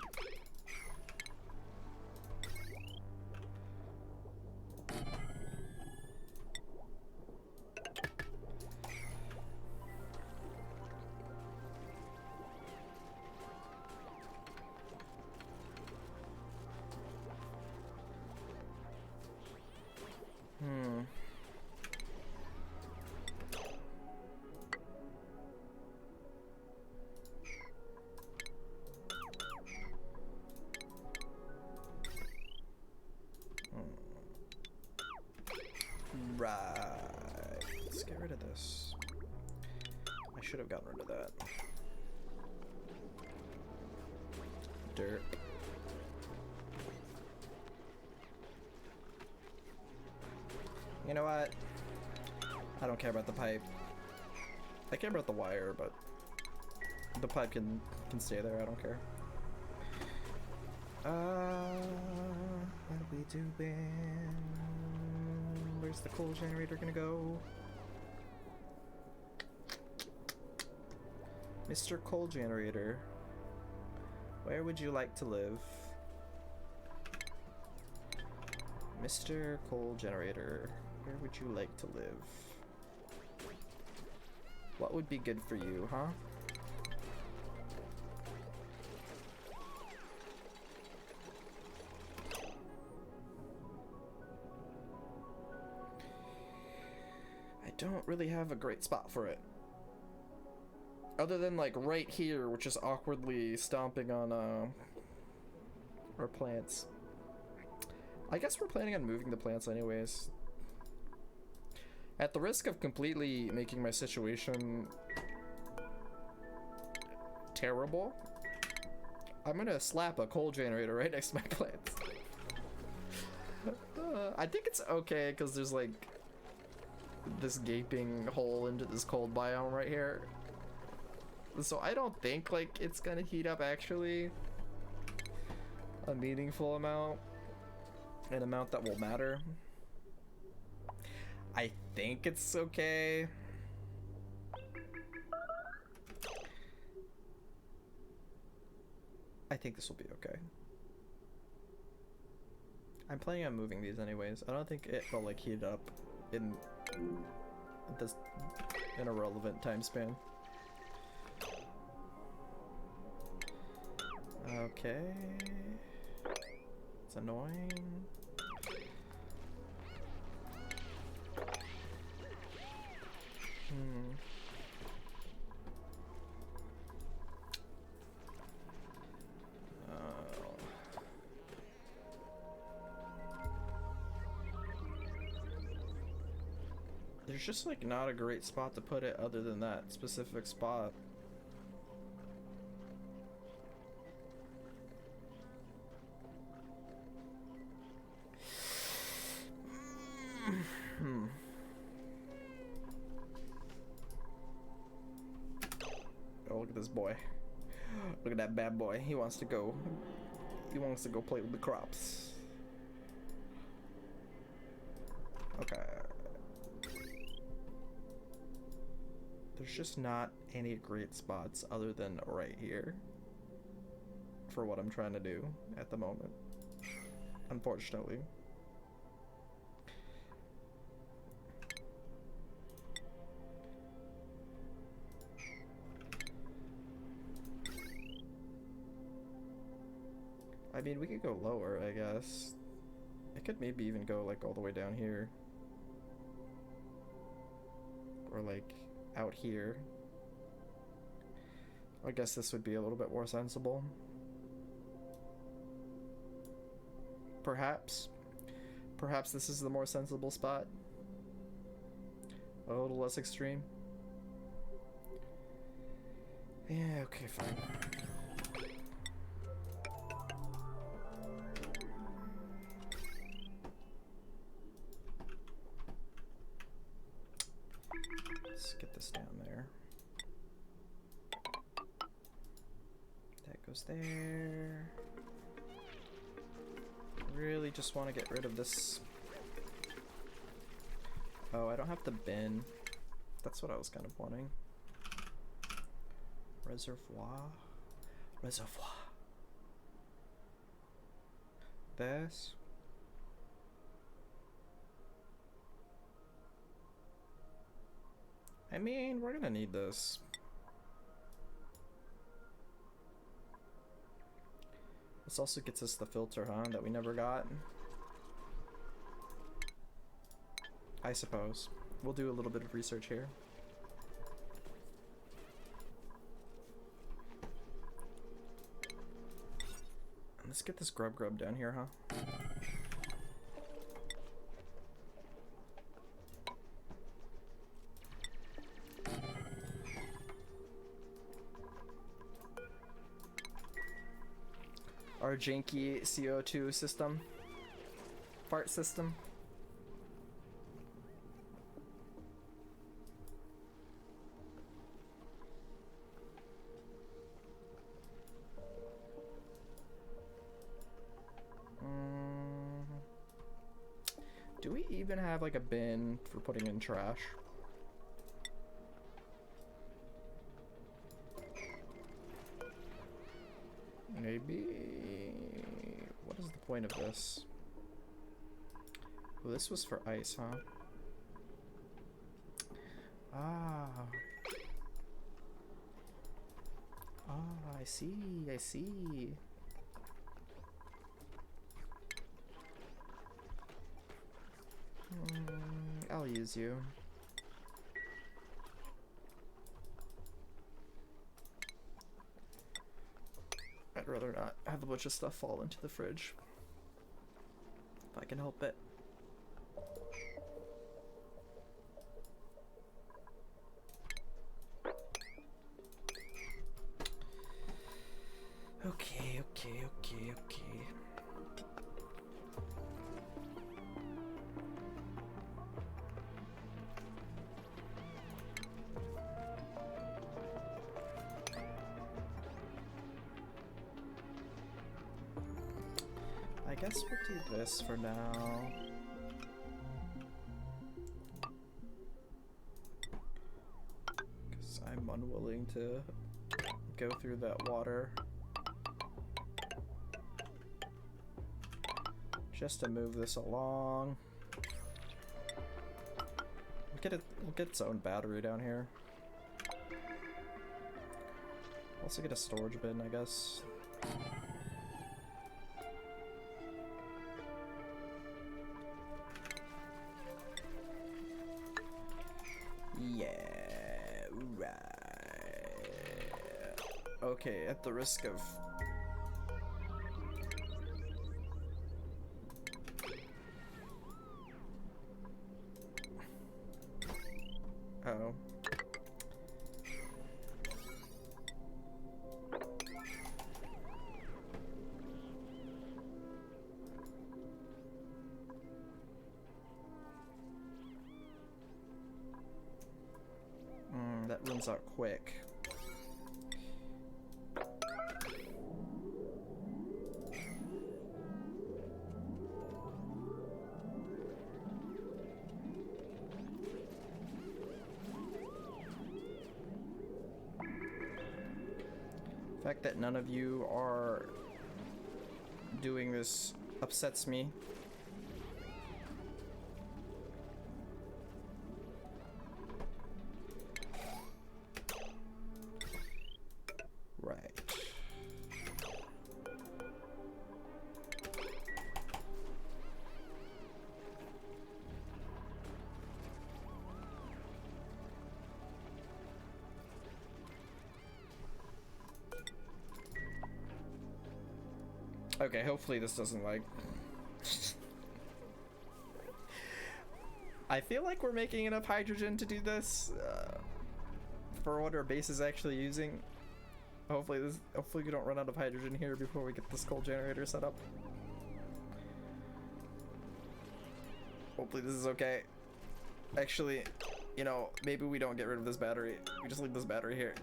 Right. Let's get rid of this. I should have gotten rid of that. Dirt. You know what? I don't care about the pipe. I care about the wire, but the pipe can stay there. I don't care. What are we doing? Where's the coal generator gonna go? Mr. Coal Generator, where would you like to live? Mr. Coal Generator, where would you like to live? What would be good for you, huh? don't really have a great spot for it. Other than like right here, which is awkwardly stomping on our plants. I guess we're planning on moving the plants anyways. At the risk of completely making my situation terrible, I'm gonna slap a coal generator right next to my plants. I think it's okay because there's like this gaping hole into this cold biome right here. So I don't think like it's gonna heat up actually a meaningful amount, an amount that will matter. I think it's okay. I think this will be okay. I'm planning on moving these anyways. I don't think it will like heat up in this in a relevant time span. Okay. It's annoying. There's just like not a great spot to put it other than that specific spot. Oh, look at this boy. Look at that bad boy. He wants to go play with the crops. Okay. There's just not any great spots other than right here for what I'm trying to do at the moment, unfortunately. I mean, we could go lower, I guess. I could maybe even go like all the way down here. Or like out here. I guess this would be a little bit more sensible. Perhaps. Perhaps this is the more sensible spot. A little less extreme. Yeah, okay, fine. Let's get this down there. That goes there. Really just want to get rid of this. Oh, I don't have the bin. That's what I was kind of wanting. Reservoir. Reservoir. This. I mean, we're gonna need this. This also gets us the filter, huh? That we never got. I suppose. We'll do a little bit of research here. Let's get this grub down here, huh? Our janky CO2 system. Fart system. Do we even have like a bin for putting in trash? Maybe. What is the point of this? Well, this was for ice, huh? Ah. Ah, I see, I see. I'll use you. I'd rather not have a bunch of stuff fall into the fridge if I can help it. Okay. I guess we'll do this for now. Because I'm unwilling to go through that water. Just to move this along. We'll get its own battery down here. Also get a storage bin, I guess. Yeah, right. Okay, at the risk of... Oh. That runs out quick. The fact that none of you are doing this upsets me. Okay, hopefully this doesn't like... I feel like we're making enough hydrogen to do this for what our base is actually using. Hopefully we don't run out of hydrogen here before we get this coal generator set up. Hopefully this is okay. Actually, you know, maybe we don't get rid of this battery. We just leave this battery here.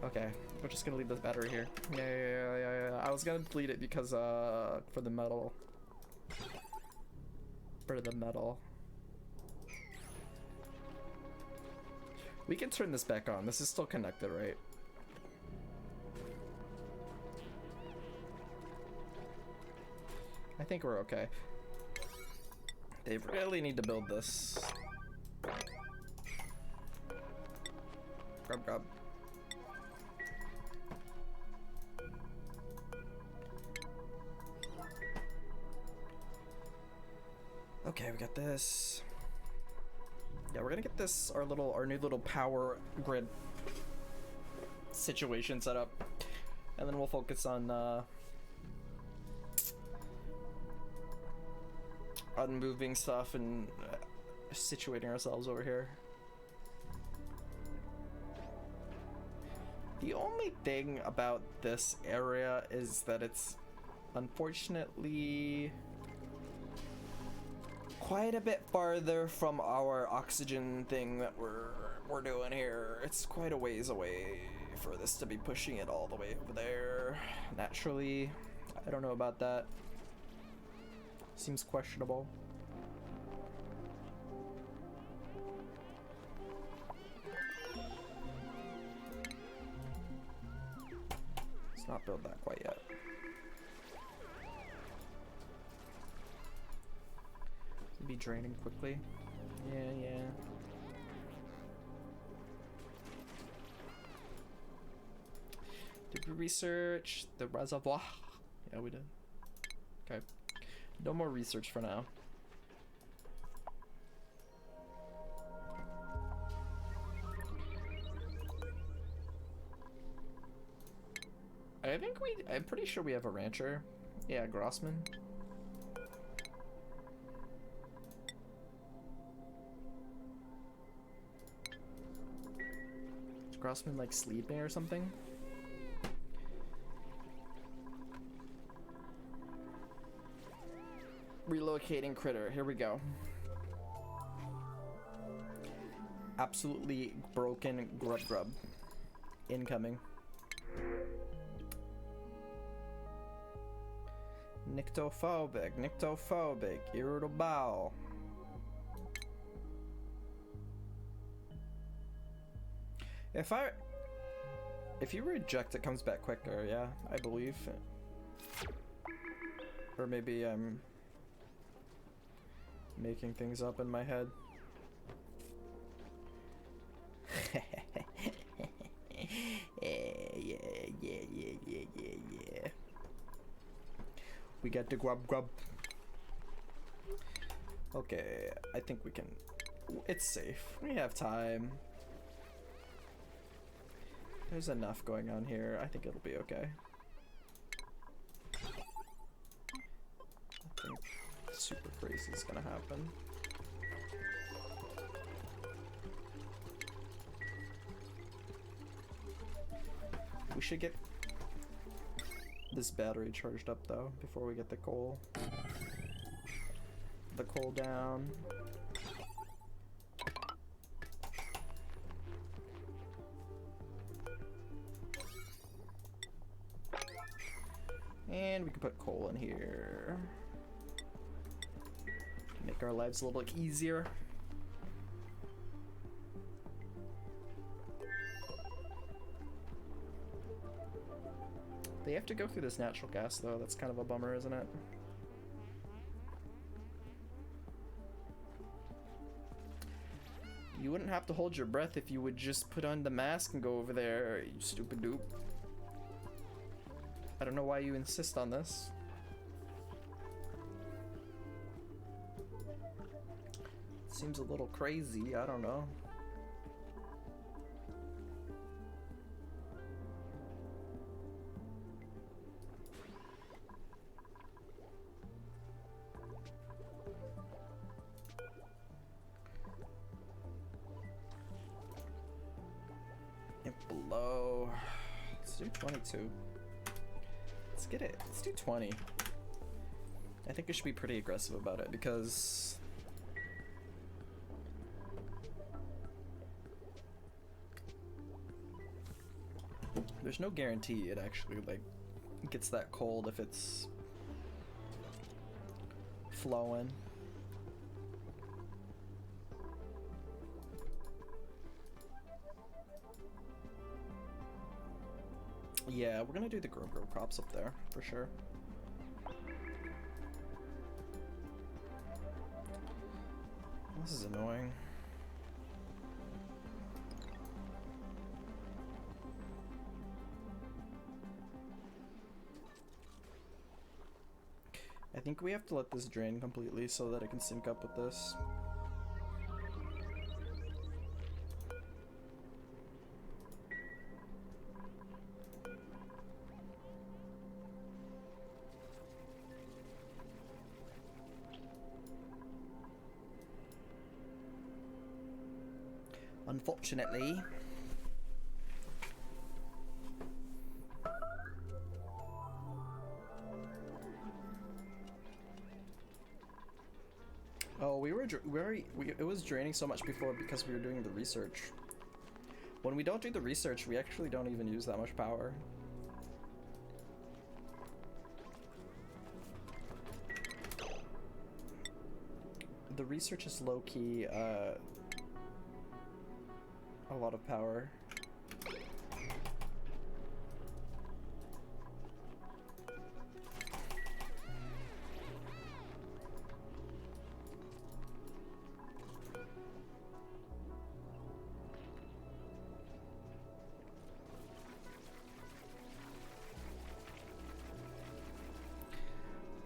Okay, we're just gonna leave this battery here. Yeah. I was gonna delete it because, for the metal. We can turn this back on. This is still connected, right? I think we're okay. They really need to build this. Grub. Okay, we got this. Yeah, we're gonna get this, our new little power grid situation set up, and then we'll focus on moving stuff and situating ourselves over here. The only thing about this area is that it's unfortunately quite a bit farther from our oxygen thing that we're doing here. It's quite a ways away for this to be pushing it all the way over there. Naturally, I don't know about that. Seems questionable. Let's not build that quite yet. Be draining quickly. Yeah. Did we research the reservoir? Yeah, we did. Okay. No more research for now. I'm pretty sure we have a rancher. Yeah, Grossman. Is Grossman like sleeping or something? Relocating critter, here we go. Absolutely broken grub. Incoming. Nyctophobic, irritable. If you reject, it comes back quicker, yeah, I believe. Or maybe I'm making things up in my head. Yeah. We got the grub. Okay, I think we can. It's safe. We have time. There's enough going on here. I think it'll be okay. I think super crazy is gonna happen. We should get this battery charged up though before we get the coal. The coal down. And we can put coal in here. Make our lives a little bit easier. They have to go through this natural gas though, that's kind of a bummer, isn't it? You wouldn't have to hold your breath if you would just put on the mask and go over there, you stupid dupe. I don't know why you insist on this. Seems a little crazy, I don't know. And below, let's do 22. Let's get it. Let's do 20. I think we should be pretty aggressive about it because there's no guarantee it actually like gets that cold if it's flowing. Yeah, we're gonna do the grow crops up there for sure. This is annoying. I think we have to let this drain completely so that it can sync up with this. Unfortunately. Oh, it was draining so much before because we were doing the research. When we don't do the research, we actually don't even use that much power. The research is low-key, a lot of power.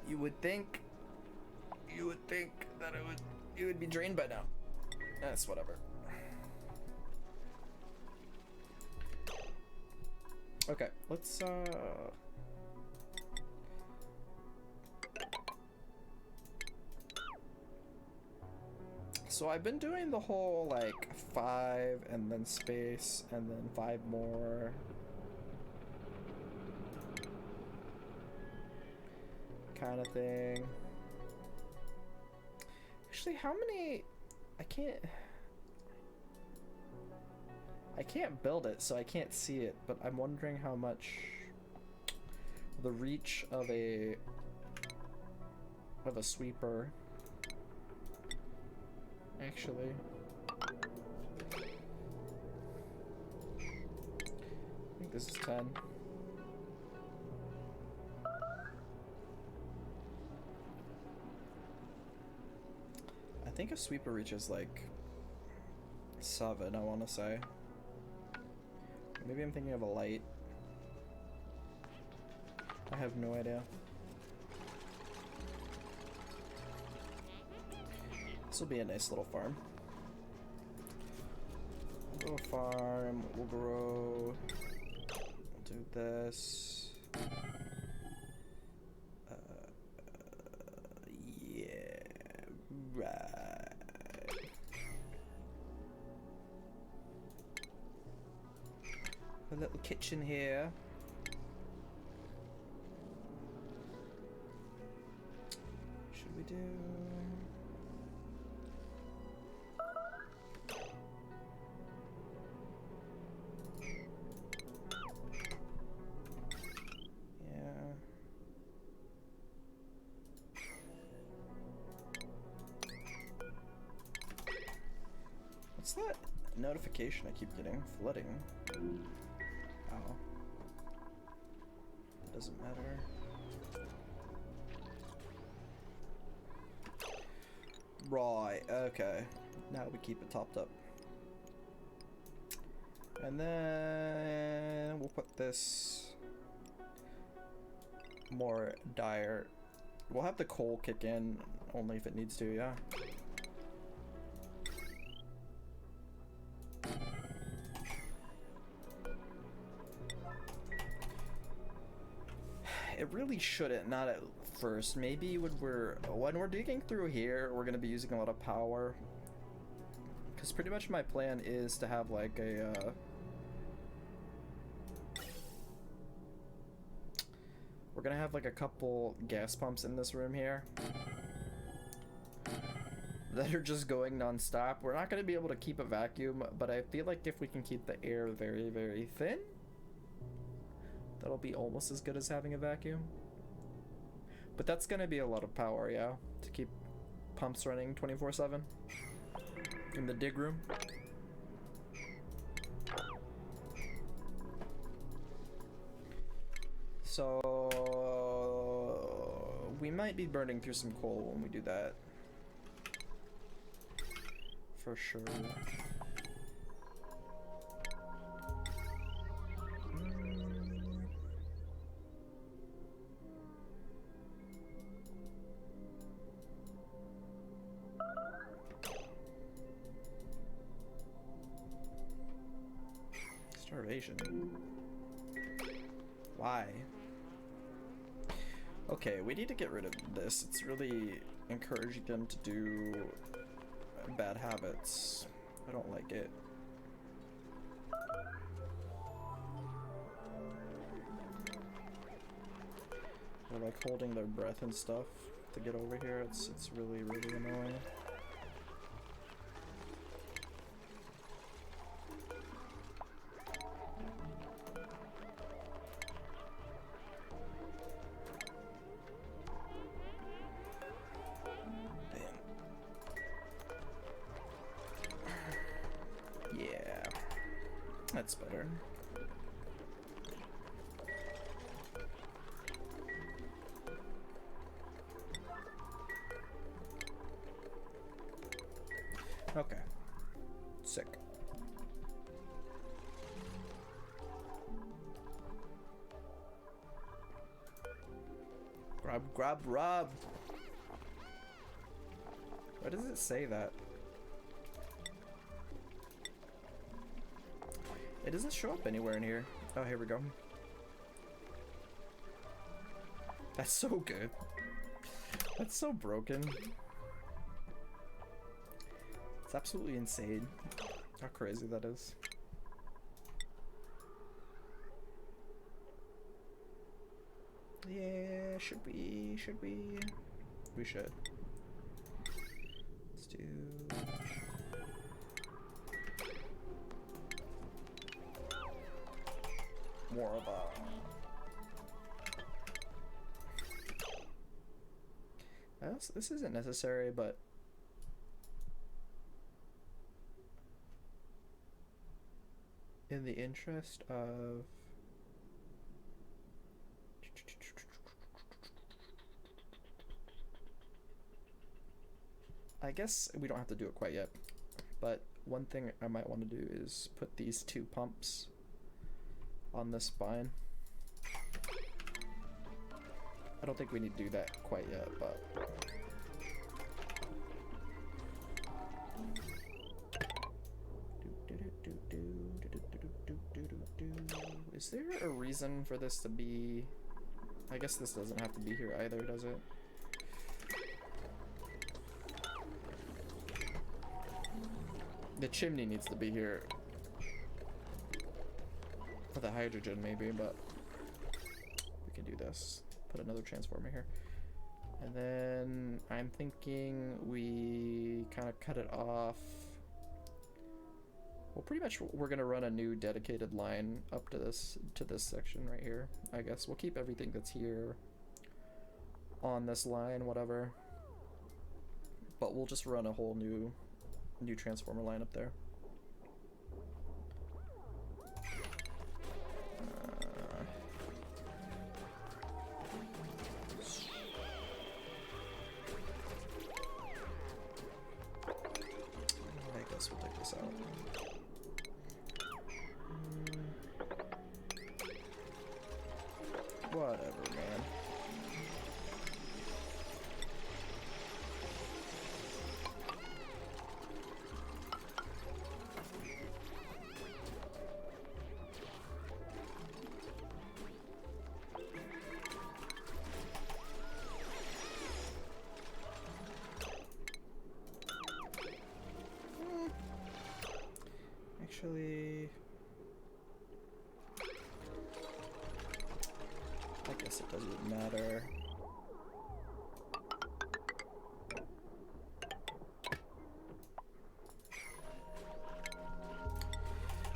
You would think that it would be drained by now. That's whatever. Okay, let's So I've been doing the whole like 5 and then space and then 5 more. Kind of thing. Actually, how many? I can't build it, so I can't see it, but I'm wondering how much the reach of a sweeper actually. I think this is 10. I think a sweeper reaches like 7, I want to say. Maybe I'm thinking of a light. I have no idea. This will be a nice little farm. Little farm, we'll grow. We'll do this. Yeah, right. A little kitchen here. Should we do? Yeah. What's that notification I keep getting? Flooding. Oh. Doesn't matter. Right, okay. Now we keep it topped up. And then we'll put this more dire. We'll have the coal kick in only if it needs to, yeah. It really shouldn't, not at first. Maybe when we're digging through here, we're gonna be using a lot of power. Because pretty much my plan is to have like a we're gonna have like a couple gas pumps in this room here that are just going non-stop. We're not gonna be able to keep a vacuum, but I feel like if we can keep the air very, very thin, that'll be almost as good as having a vacuum. But that's gonna be a lot of power, yeah, to keep pumps running 24/7 in the dig room. So we might be burning through some coal when we do that. For sure. Starvation. Why? Okay, we need to get rid of this. It's really encouraging them to do bad habits. I don't like it. They're like holding their breath and stuff to get over here. It's really, really annoying. That's better. Okay. Sick. Grab, grab, grab. Why does it say that? It doesn't show up anywhere in here. Oh, here we go. That's so good. That's so broken. It's absolutely insane how crazy that is. Yeah, should we? Should we? We should. Let's do... more of a... This isn't necessary, but... in the interest of... I guess we don't have to do it quite yet, but one thing I might want to do is put these 2 pumps on this spine. I don't think we need to do that quite yet, but... Is there a reason for this to be... I guess this doesn't have to be here either, does it? The chimney needs to be here. For the hydrogen maybe, but we can do this. Put another transformer here. And then I'm thinking we kind of cut it off. Well, pretty much we're gonna run a new dedicated line up to this section right here. I guess we'll keep everything that's here on this line, whatever. But we'll just run a whole new transformer line up there. I guess we'll take this out. Whatever, man. Actually, I guess it doesn't matter.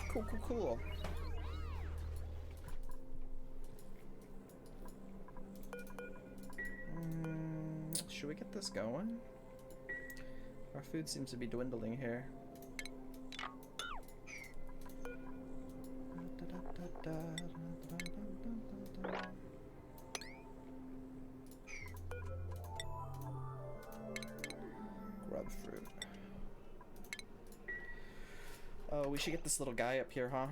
Cool, cool, cool. Should we get this going? Our food seems to be dwindling here. Grub fruit. Oh, we should get this little guy up here, huh?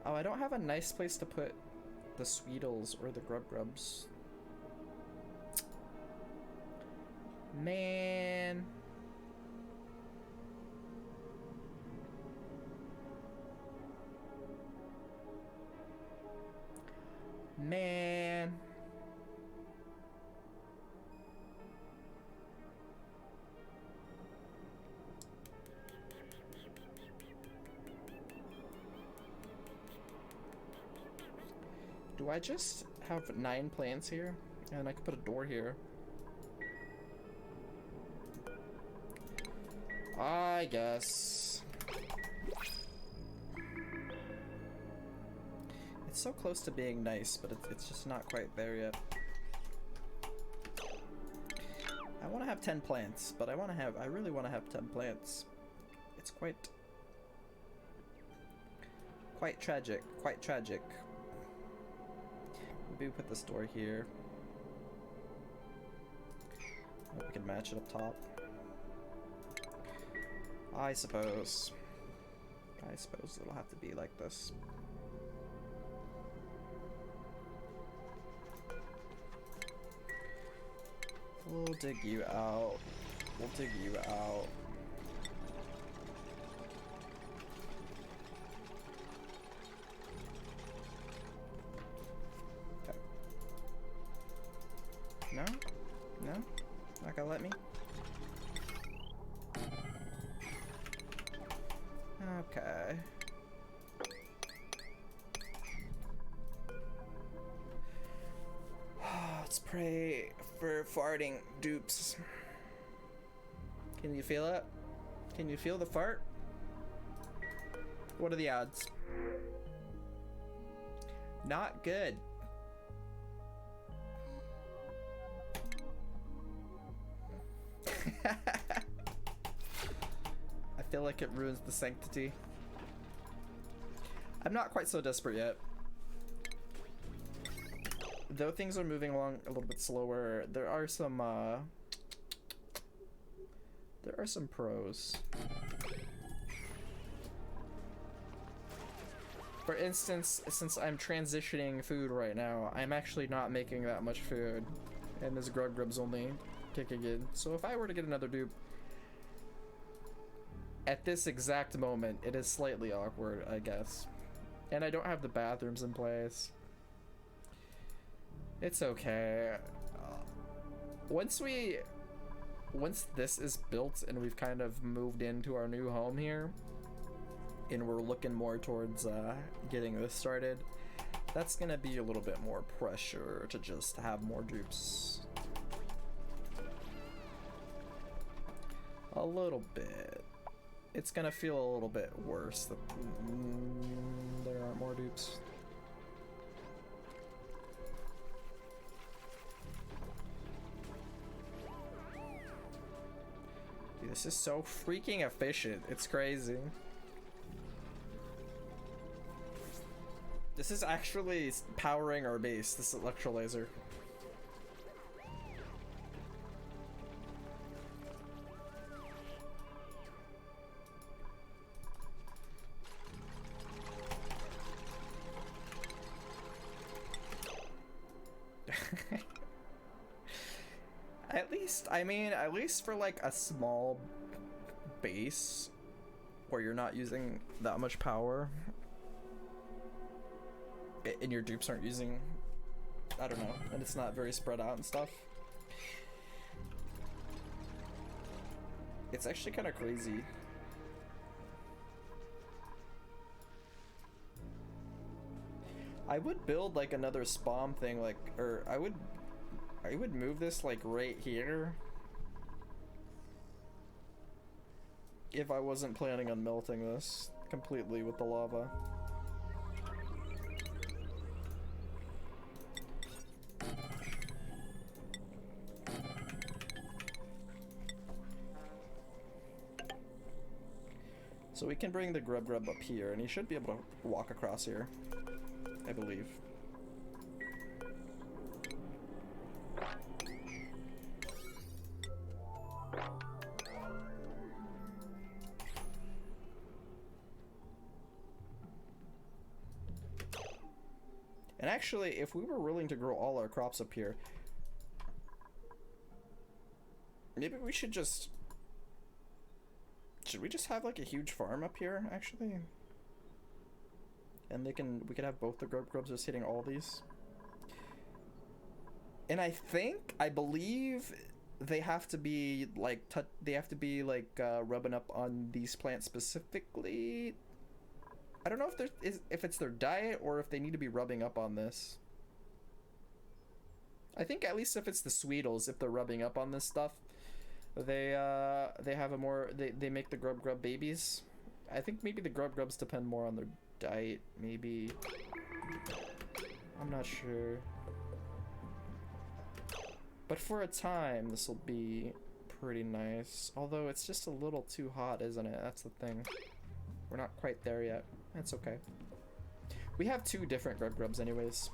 Oh, I don't have a nice place to put the Sweetles or the Grubs. Man. Man. Do I just have 9 plants here? And I could put a door here. I guess. It's so close to being nice, but it's just not quite there yet. I want to have 10 plants, but I really want to have 10 plants. It's quite tragic, quite tragic. Maybe we put this door here. Hope we can match it up top. I suppose it'll have to be like this. We'll dig you out. We'll dig you out. Okay. No? No? Not gonna let me? Okay. Let's pray for farting dupes. Can you feel it? Can you feel the fart? What are the odds? Not good. I feel like it ruins the sanctity. I'm not quite so desperate yet. Though things are moving along a little bit slower, there are some pros. For instance, since I'm transitioning food right now, I'm actually not making that much food, and this grub's only kicking in. So if I were to get another dupe, at this exact moment, it is slightly awkward, I guess. And I don't have the bathrooms in place. It's okay. Once this is built and we've kind of moved into our new home here, and we're looking more towards getting this started, that's gonna be a little bit more pressure to just have more dupes. A little bit. It's gonna feel a little bit worse that there aren't more dupes. Dude, this is so freaking efficient. It's crazy. This is actually powering our base, this electrolyzer. At least for like a small base where you're not using that much power and your dupes aren't using, I don't know, and it's not very spread out and stuff. It's actually kind of crazy. I would build like another spawn thing, like, or I would move this like right here if I wasn't planning on melting this completely with the lava. So we can bring the grub up here, and he should be able to walk across here, I believe. And actually, if we were willing to grow all our crops up here, maybe we should just... Should we just have like a huge farm up here, actually? And we could have both the grubs just hitting all these. And I believe they have to be like, rubbing up on these plants specifically. I don't know if it's their diet or if they need to be rubbing up on this. I think at least if it's the Sweetles, if they're rubbing up on this stuff, they have a more, they make the grub babies. I think maybe the grubs depend more on their diet, maybe. I'm not sure. But for a time, this will be pretty nice. Although it's just a little too hot, isn't it? That's the thing. We're not quite there yet. That's okay. We have two different grubs anyways.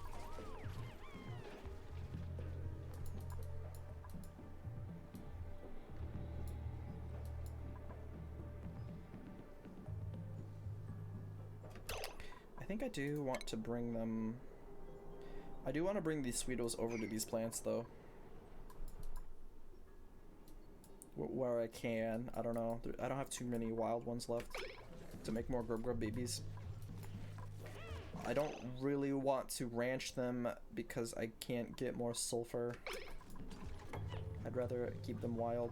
I think I do want to bring them... I do want to bring these Sweetles over to these plants though. Where I can. I don't know. I don't have too many wild ones left to make more grub babies. I don't really want to ranch them because I can't get more sulfur. I'd rather keep them wild.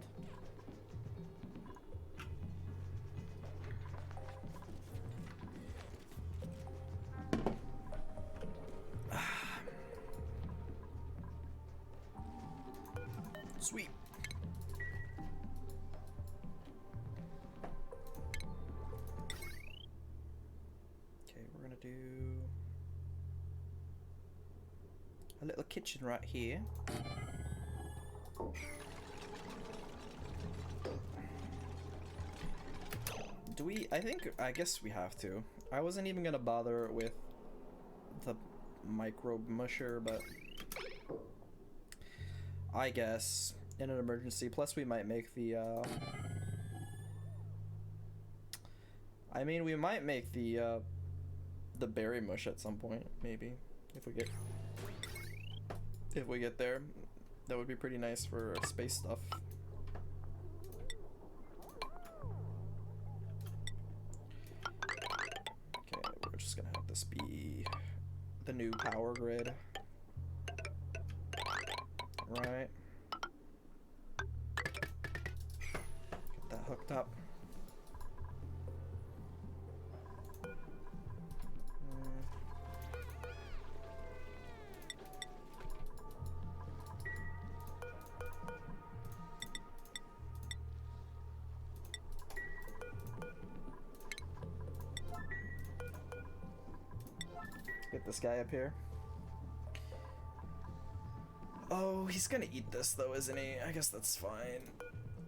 Sweet. Okay, we're gonna do a little kitchen right here. Do we? I guess we have to. I wasn't even gonna bother with the microbe musher, but I guess in an emergency. Plus, we might make the. I mean, we might make the berry mush at some point, maybe if we get there. That would be pretty nice for space stuff. Okay, we're just gonna have this be the new power grid. Right. Get that hooked up. Get this guy up here. Oh, he's gonna eat this though, isn't he? I guess that's fine.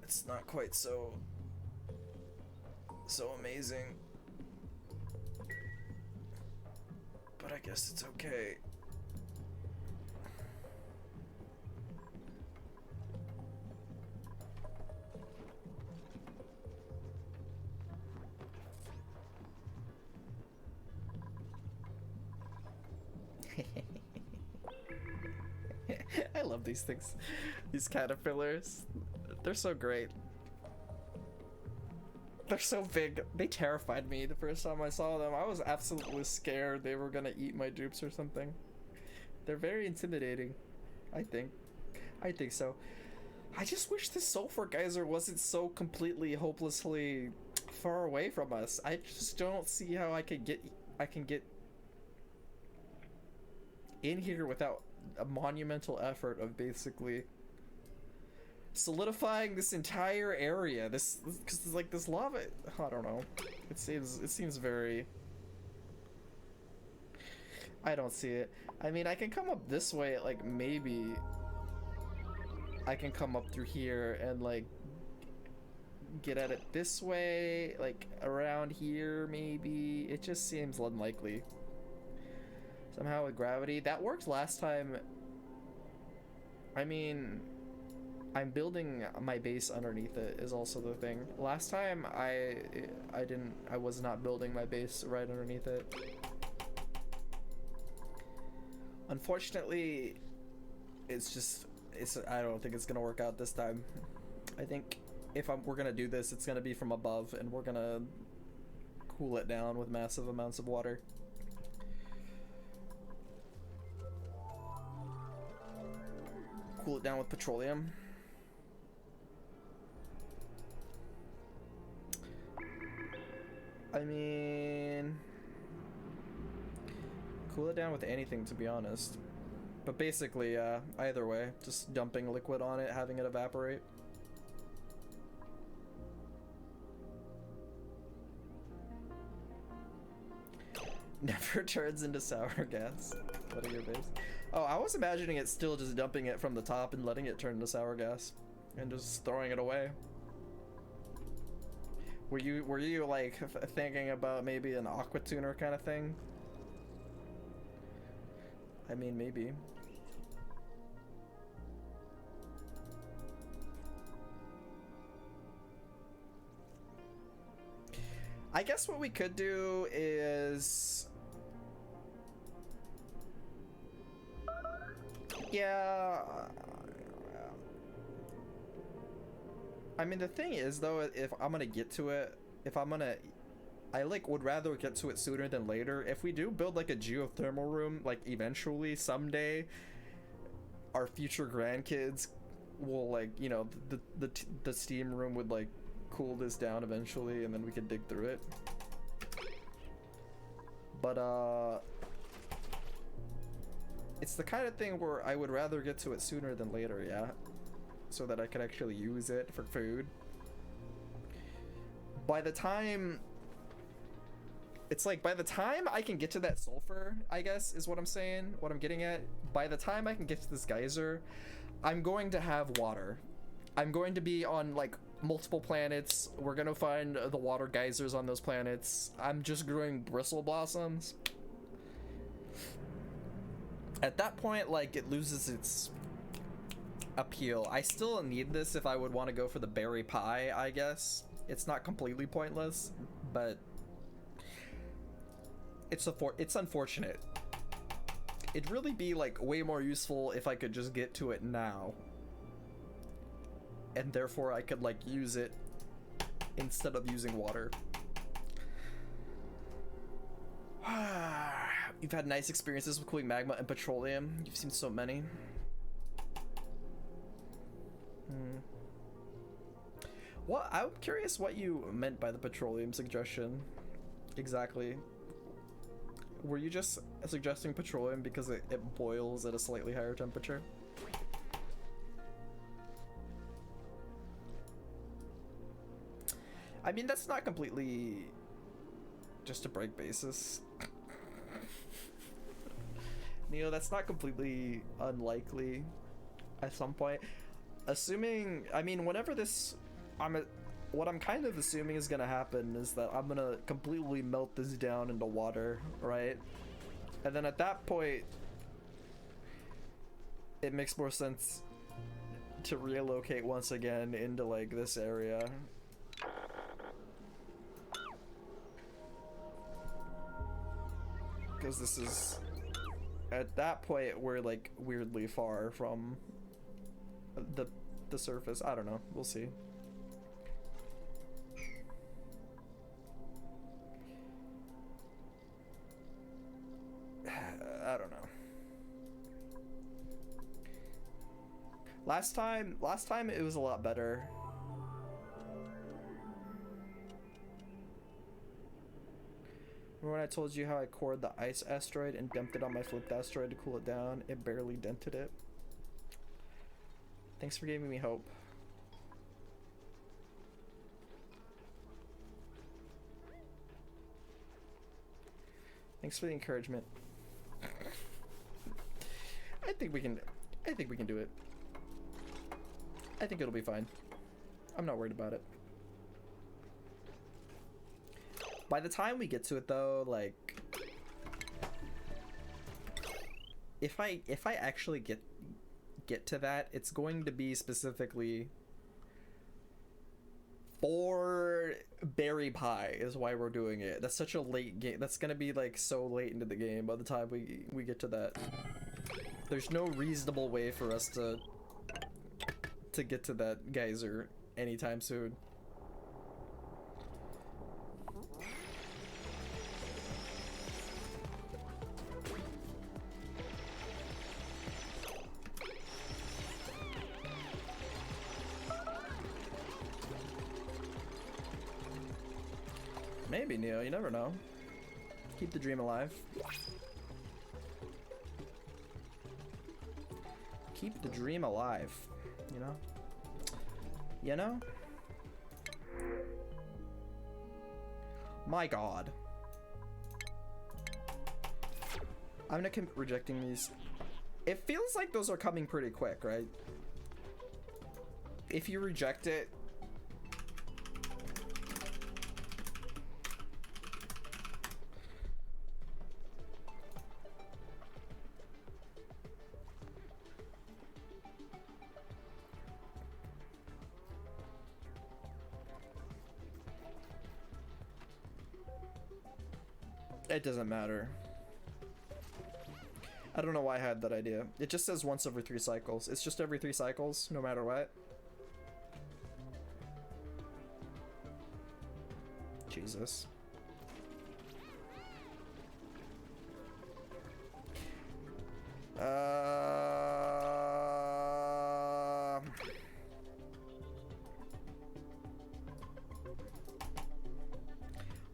It's not quite so amazing. But I guess it's okay. I love these things. These caterpillars. They're so great. They're so big. They terrified me the first time I saw them. I was absolutely scared they were gonna eat my dupes or something. They're very intimidating, I think. I think so. I just wish this sulfur geyser wasn't so completely hopelessly far away from us. I just don't see how I can get in here without a monumental effort of basically solidifying this entire area. This because like this lava, I don't know. It seems very. I don't see it. I mean, I can come up this way. Like maybe I can come up through here and like get at it this way, like around here. Maybe it just seems unlikely. Somehow with gravity that worked last time. I mean, I'm building my base underneath it is also the thing. Last time I was not building my base right underneath it. Unfortunately, I don't think it's gonna work out this time. I think if we're gonna do this, it's gonna be from above, and we're gonna cool it down with massive amounts of water. Cool it down with petroleum. I mean, cool it down with anything, to be honest. But basically, either way, just dumping liquid on it, having it evaporate. Never turns into sour gas. Letting your base. Oh, I was imagining it still just dumping it from the top and letting it turn into sour gas, and just throwing it away. Were you like thinking about maybe an aqua tuner kind of thing? I mean, maybe. I guess what we could do is, yeah, I mean, the thing is though, if I'm gonna get to it, I like would rather get to it sooner than later. If we do build like a geothermal room, like eventually someday our future grandkids will, like, you know, the steam room would like cool this down eventually, and then we could dig through it. But it's the kind of thing where I would rather get to it sooner than later. Yeah, so that I could actually use it for food. By the time... It's like, by the time I can get to that sulfur, I guess, is what I'm saying, what I'm getting at. By the time I can get to this geyser, I'm going to have water. I'm going to be on, like, multiple planets. We're gonna find the water geysers on those planets. I'm just growing bristle blossoms. At that point, like, it loses its appeal. I still need this if I would want to go for the berry pie, I guess. It's not completely pointless, but it's unfortunate. It'd really be, like, way more useful if I could just get to it now. And therefore I could, like, use it instead of using water. You've had nice experiences with cooling magma and petroleum. You've seen so many. Well, I'm curious what you meant by the petroleum suggestion. Exactly. Were you just suggesting petroleum because it boils at a slightly higher temperature? I mean, that's not completely just a break basis. Neo, that's not completely unlikely at some point. Assuming, I mean, whenever this, what I'm kind of assuming is gonna happen is that I'm gonna completely melt this down into water, right? And then at that point, it makes more sense to relocate once again into, like, this area. Because this is, at that point, we're, like, weirdly far from the surface. I don't know. We'll see. I don't know. Last time it was a lot better. Remember when I told you how I cored the ice asteroid and dumped it on my flipped asteroid to cool it down? It barely dented it. Thanks for giving me hope. Thanks for the encouragement. I think we can do it. I think it'll be fine. I'm not worried about it. By the time we get to it though, like, if I actually get to that, it's going to be specifically for berry pie is why we're doing it. That's such a late game. That's gonna be, like, so late into the game by the time we get to that. There's no reasonable way for us to get to that geyser anytime soon. Maybe, Neo, you never know. Keep the dream alive. Keep the dream alive, you know? You know? My god. I'm gonna keep rejecting these. It feels like those are coming pretty quick, right? If you reject it, it doesn't matter. I don't know why I had that idea. It just says once every 3 cycles. It's just every 3 cycles, no matter what. Jesus.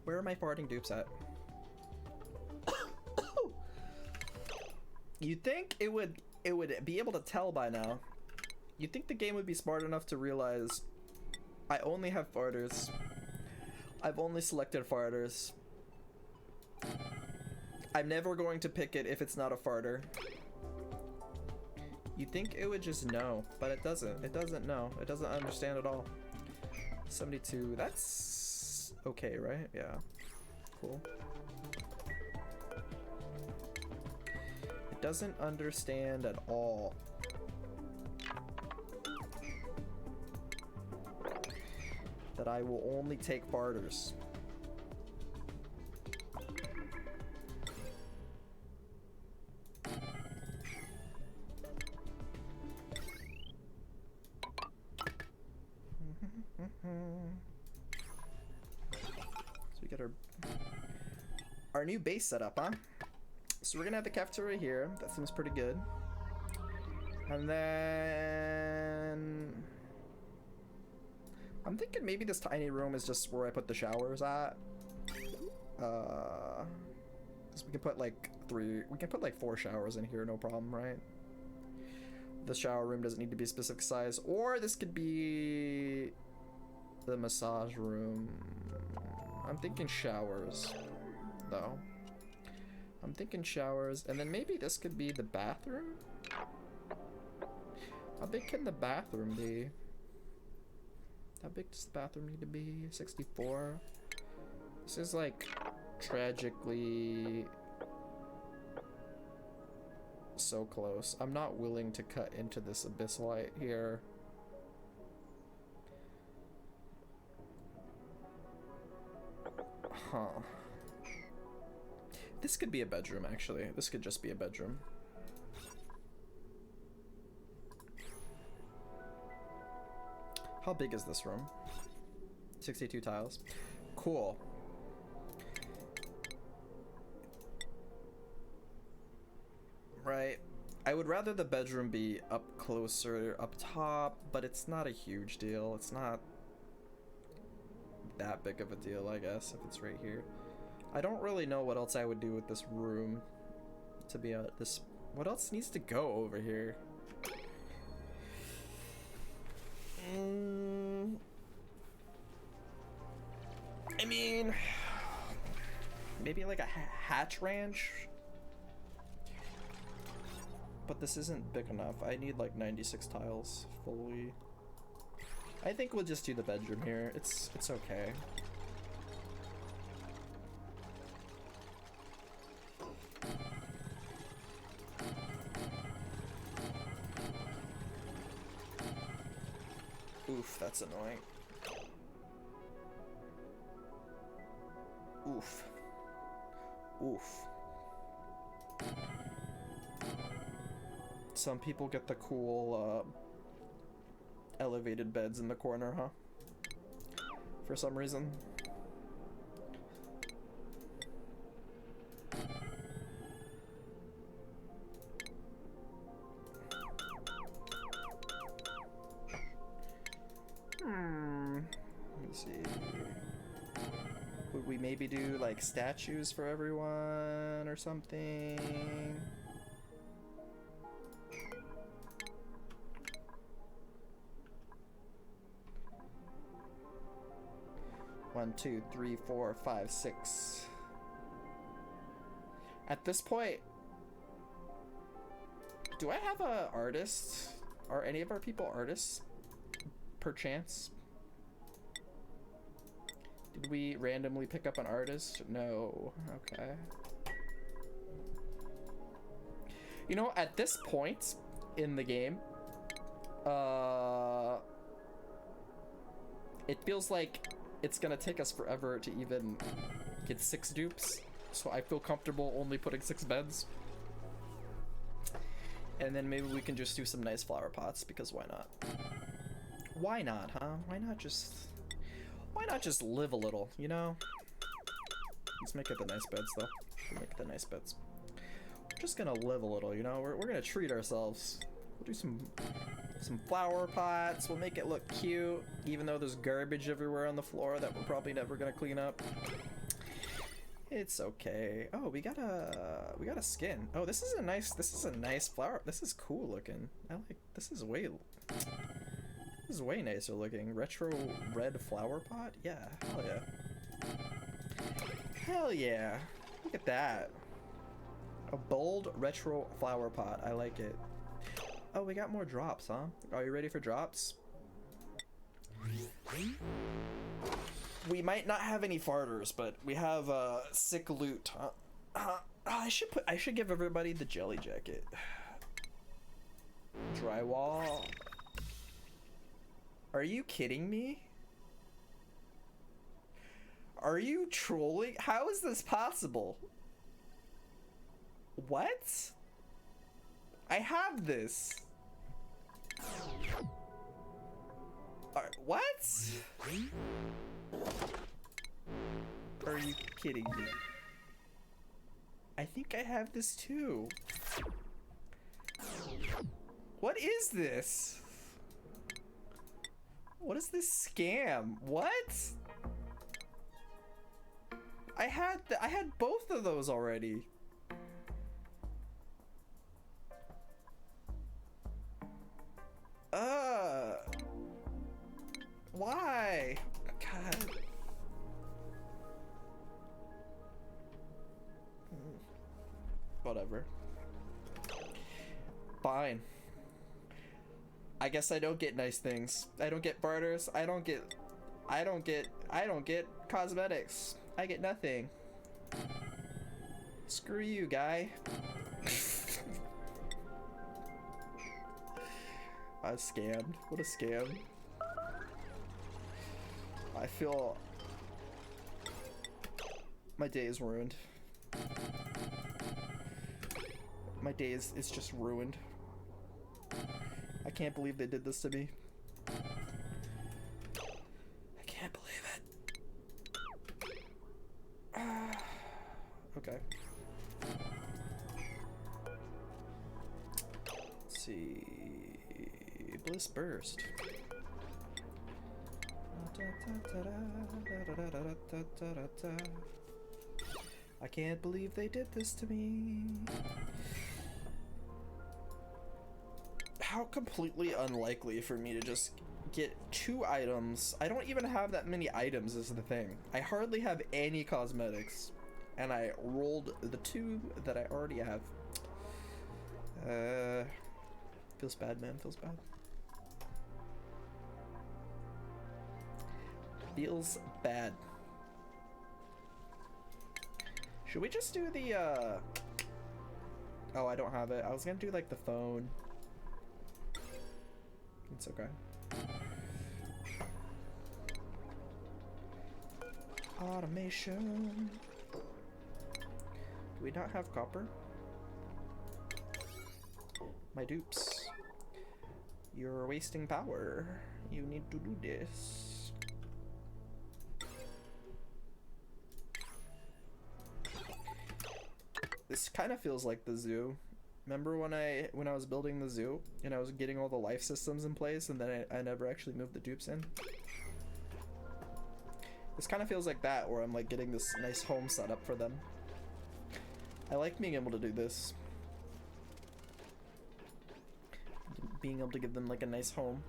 Where are my farting dupes at? You'd think it would be able to tell by now. You'd think the game would be smart enough to realize I only have farters. I've only selected farters. I'm never going to pick it if it's not a farter. You'd think it would just know, but it doesn't. It doesn't know. It doesn't understand at all. 72, that's okay, right? Yeah, cool. It doesn't understand at all. That I will only take farters. So we got our new base setup, huh? So we're gonna have the cafeteria here. That seems pretty good. And then I'm thinking maybe this tiny room is just where I put the showers at. Cause we can put like like 4 showers in here, no problem, right? The shower room doesn't need to be a specific size, or this could be the massage room. I'm thinking showers, though. I'm thinking showers, and then maybe this could be the bathroom? How big can the bathroom be? How big does the bathroom need to be? 64? This is like tragically so close. I'm not willing to cut into this abyss light here. Huh. This could be a bedroom, actually. This could just be a bedroom. How big is this room? 62 tiles. Cool. Right. I would rather the bedroom be up closer, up top, but it's not a huge deal. It's not that big of a deal, I guess, if it's right here. I don't really know what else I would do with this room, to be honest. What else needs to go over here? I mean, maybe like a hatch ranch? But this isn't big enough. I need like 96 tiles fully. I think we'll just do the bedroom here. It's okay. Oof, that's annoying. Oof. Oof. Some people get the cool elevated beds in the corner, huh? For some reason. Let me see. Would we maybe do like statues for everyone or something? One, two, three, four, five, six. At this point, do I have a artist? Are any of our people artists? Perchance? Did we randomly pick up an artist? No. Okay. You know, at this point in the game, it feels like it's gonna take us forever to even get 6 dupes, so I feel comfortable only putting 6 beds. And then maybe we can just do some nice flower pots, because why not? Why not, huh? Why not just live a little, you know? Let's make it the nice beds, though. We'll make it the nice beds. We're just gonna live a little, you know? We're gonna treat ourselves. We'll do some flower pots. We'll make it look cute, even though there's garbage everywhere on the floor that we're probably never gonna clean up. It's okay. Oh, we got a skin. Oh, this is a nice flower. This is cool looking. I like this is way nicer looking. Retro red flower pot? Yeah, hell yeah. Hell yeah. Look at that. A bold retro flower pot. I like it. Oh, we got more drops, huh? Are you ready for drops? We might not have any farters, but we have sick loot. I should give everybody the jelly jacket. Drywall. Are you kidding me? Are you trolling? How is this possible? What? I have this. What? Are you kidding me? I think I have this too. What is this? What is this scam? What? I had both of those already. Why? God. Whatever. Fine. I guess I don't get nice things. I don't get barters. I don't get cosmetics. I get nothing. Screw you, guy. I was scammed. What a scam. I feel my day is ruined. My day is just ruined. I can't believe they did this to me. I can't believe it. Okay. Let's see. Bliss Burst. I can't believe they did this to me. How completely unlikely for me to just get 2 items. I don't even have that many items is the thing. I hardly have any cosmetics. And I rolled the 2 that I already have. Feels bad, man. Feels bad. Feels bad. Should we just do the, Oh, I don't have it. I was gonna do, like, the phone. It's okay. Automation. Do we not have copper? My dupes. You're wasting power. You need to do this. This kind of feels like the zoo. Remember when I was building the zoo and I was getting all the life systems in place and then I never actually moved the dupes in? This kind of feels like that, where I'm like getting this nice home set up for them. I like being able to do this. Being able to give them like a nice home.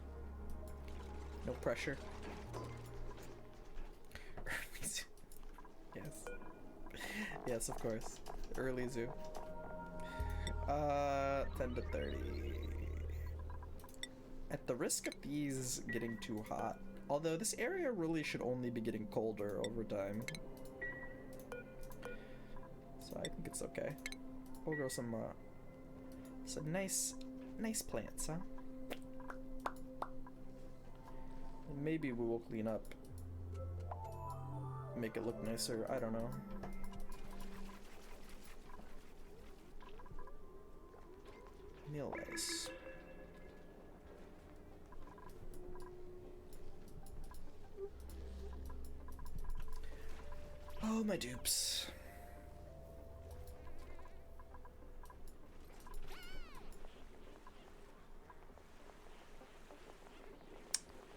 No pressure. Yes. Yes, of course. Early zoo. 10 to 30. At the risk of these getting too hot, although this area really should only be getting colder over time. So I think it's okay. We'll grow some nice plants, huh? And maybe we will clean up. Make it look nicer, I don't know. Meal rice. Oh, my dupes.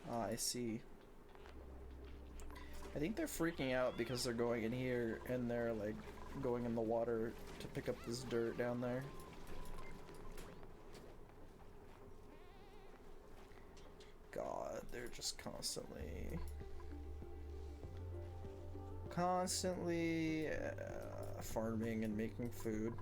Ah, I see. I think they're freaking out because they're going in here and they're like going in the water to pick up this dirt down there. God, they're just constantly farming and making food.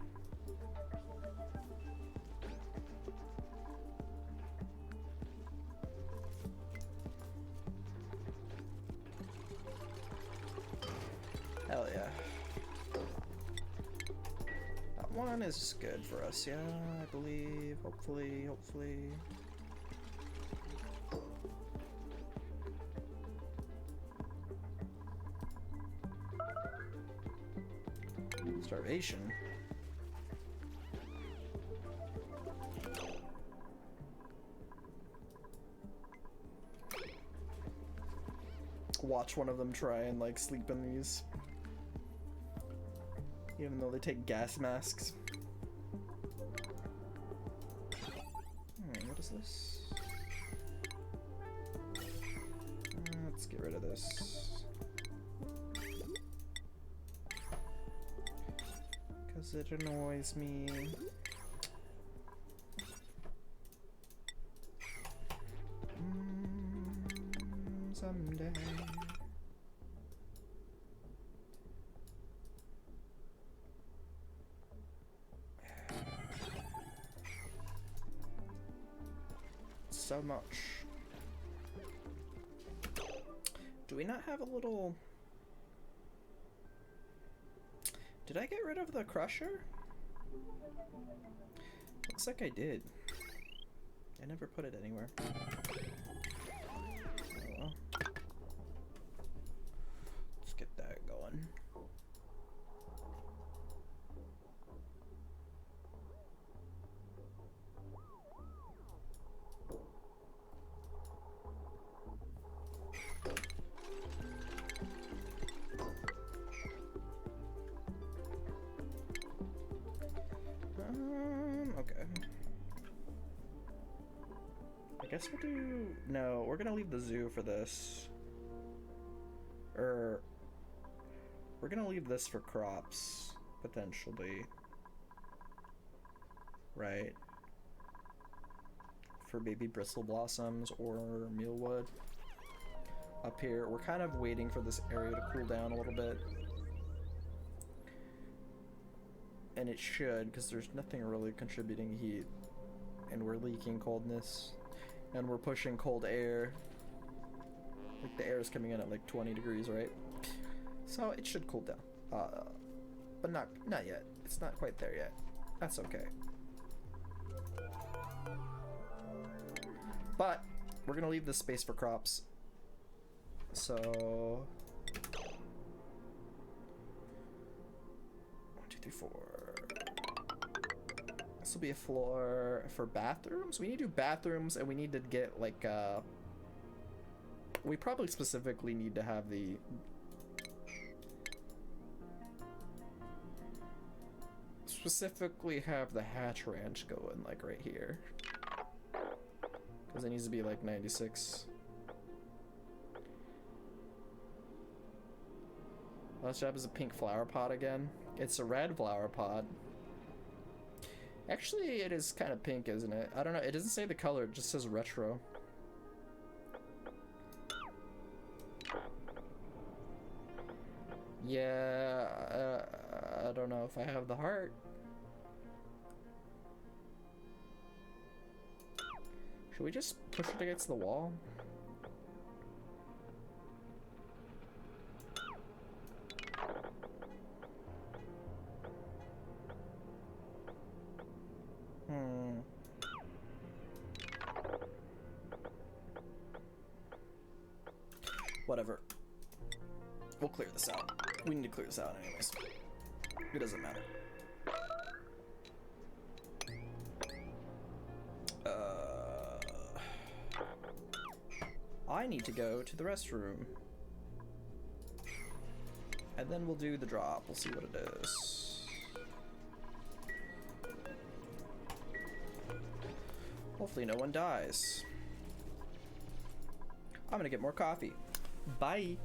Hell yeah. That one is good for us, yeah, I believe. Hopefully. Starvation. Watch one of them try and like sleep in these. Even though they take gas masks. What is this? Let's get rid of this. Because it annoys me. Someday. So much. Do we not have a little... Did I get rid of the crusher? Looks like I did. I never put it anywhere. Oh well. Let's get that going. Okay. I guess we'll do... No, we're gonna leave the zoo for this. We're gonna leave this for crops, potentially. Right? For baby bristle blossoms or mealwood. Up here, we're kind of waiting for this area to cool down a little bit. And it should, because there's nothing really contributing heat. And we're leaking coldness. And we're pushing cold air. Like the air is coming in at like 20 degrees, right? So it should cool down. But not yet. It's not quite there yet. That's okay. But we're gonna leave this space for crops. So 1, 2, 3, 4. This will be a floor for bathrooms. We need to do bathrooms, and we need to get like we probably specifically need to have the hatch ranch going like right here, because it needs to be like 96. Last job is a pink flower pot again. It's a red flower pot. Actually, it is kind of pink, isn't it? I don't know. It doesn't say the color. It just says retro. Yeah, I don't know if I have the heart. Should we just push it against the wall? Whatever. We'll clear this out. We need to clear this out anyways. It doesn't matter. I need to go to the restroom. And then we'll do the drop. We'll see what it is. Hopefully no one dies. I'm gonna get more coffee. Bye.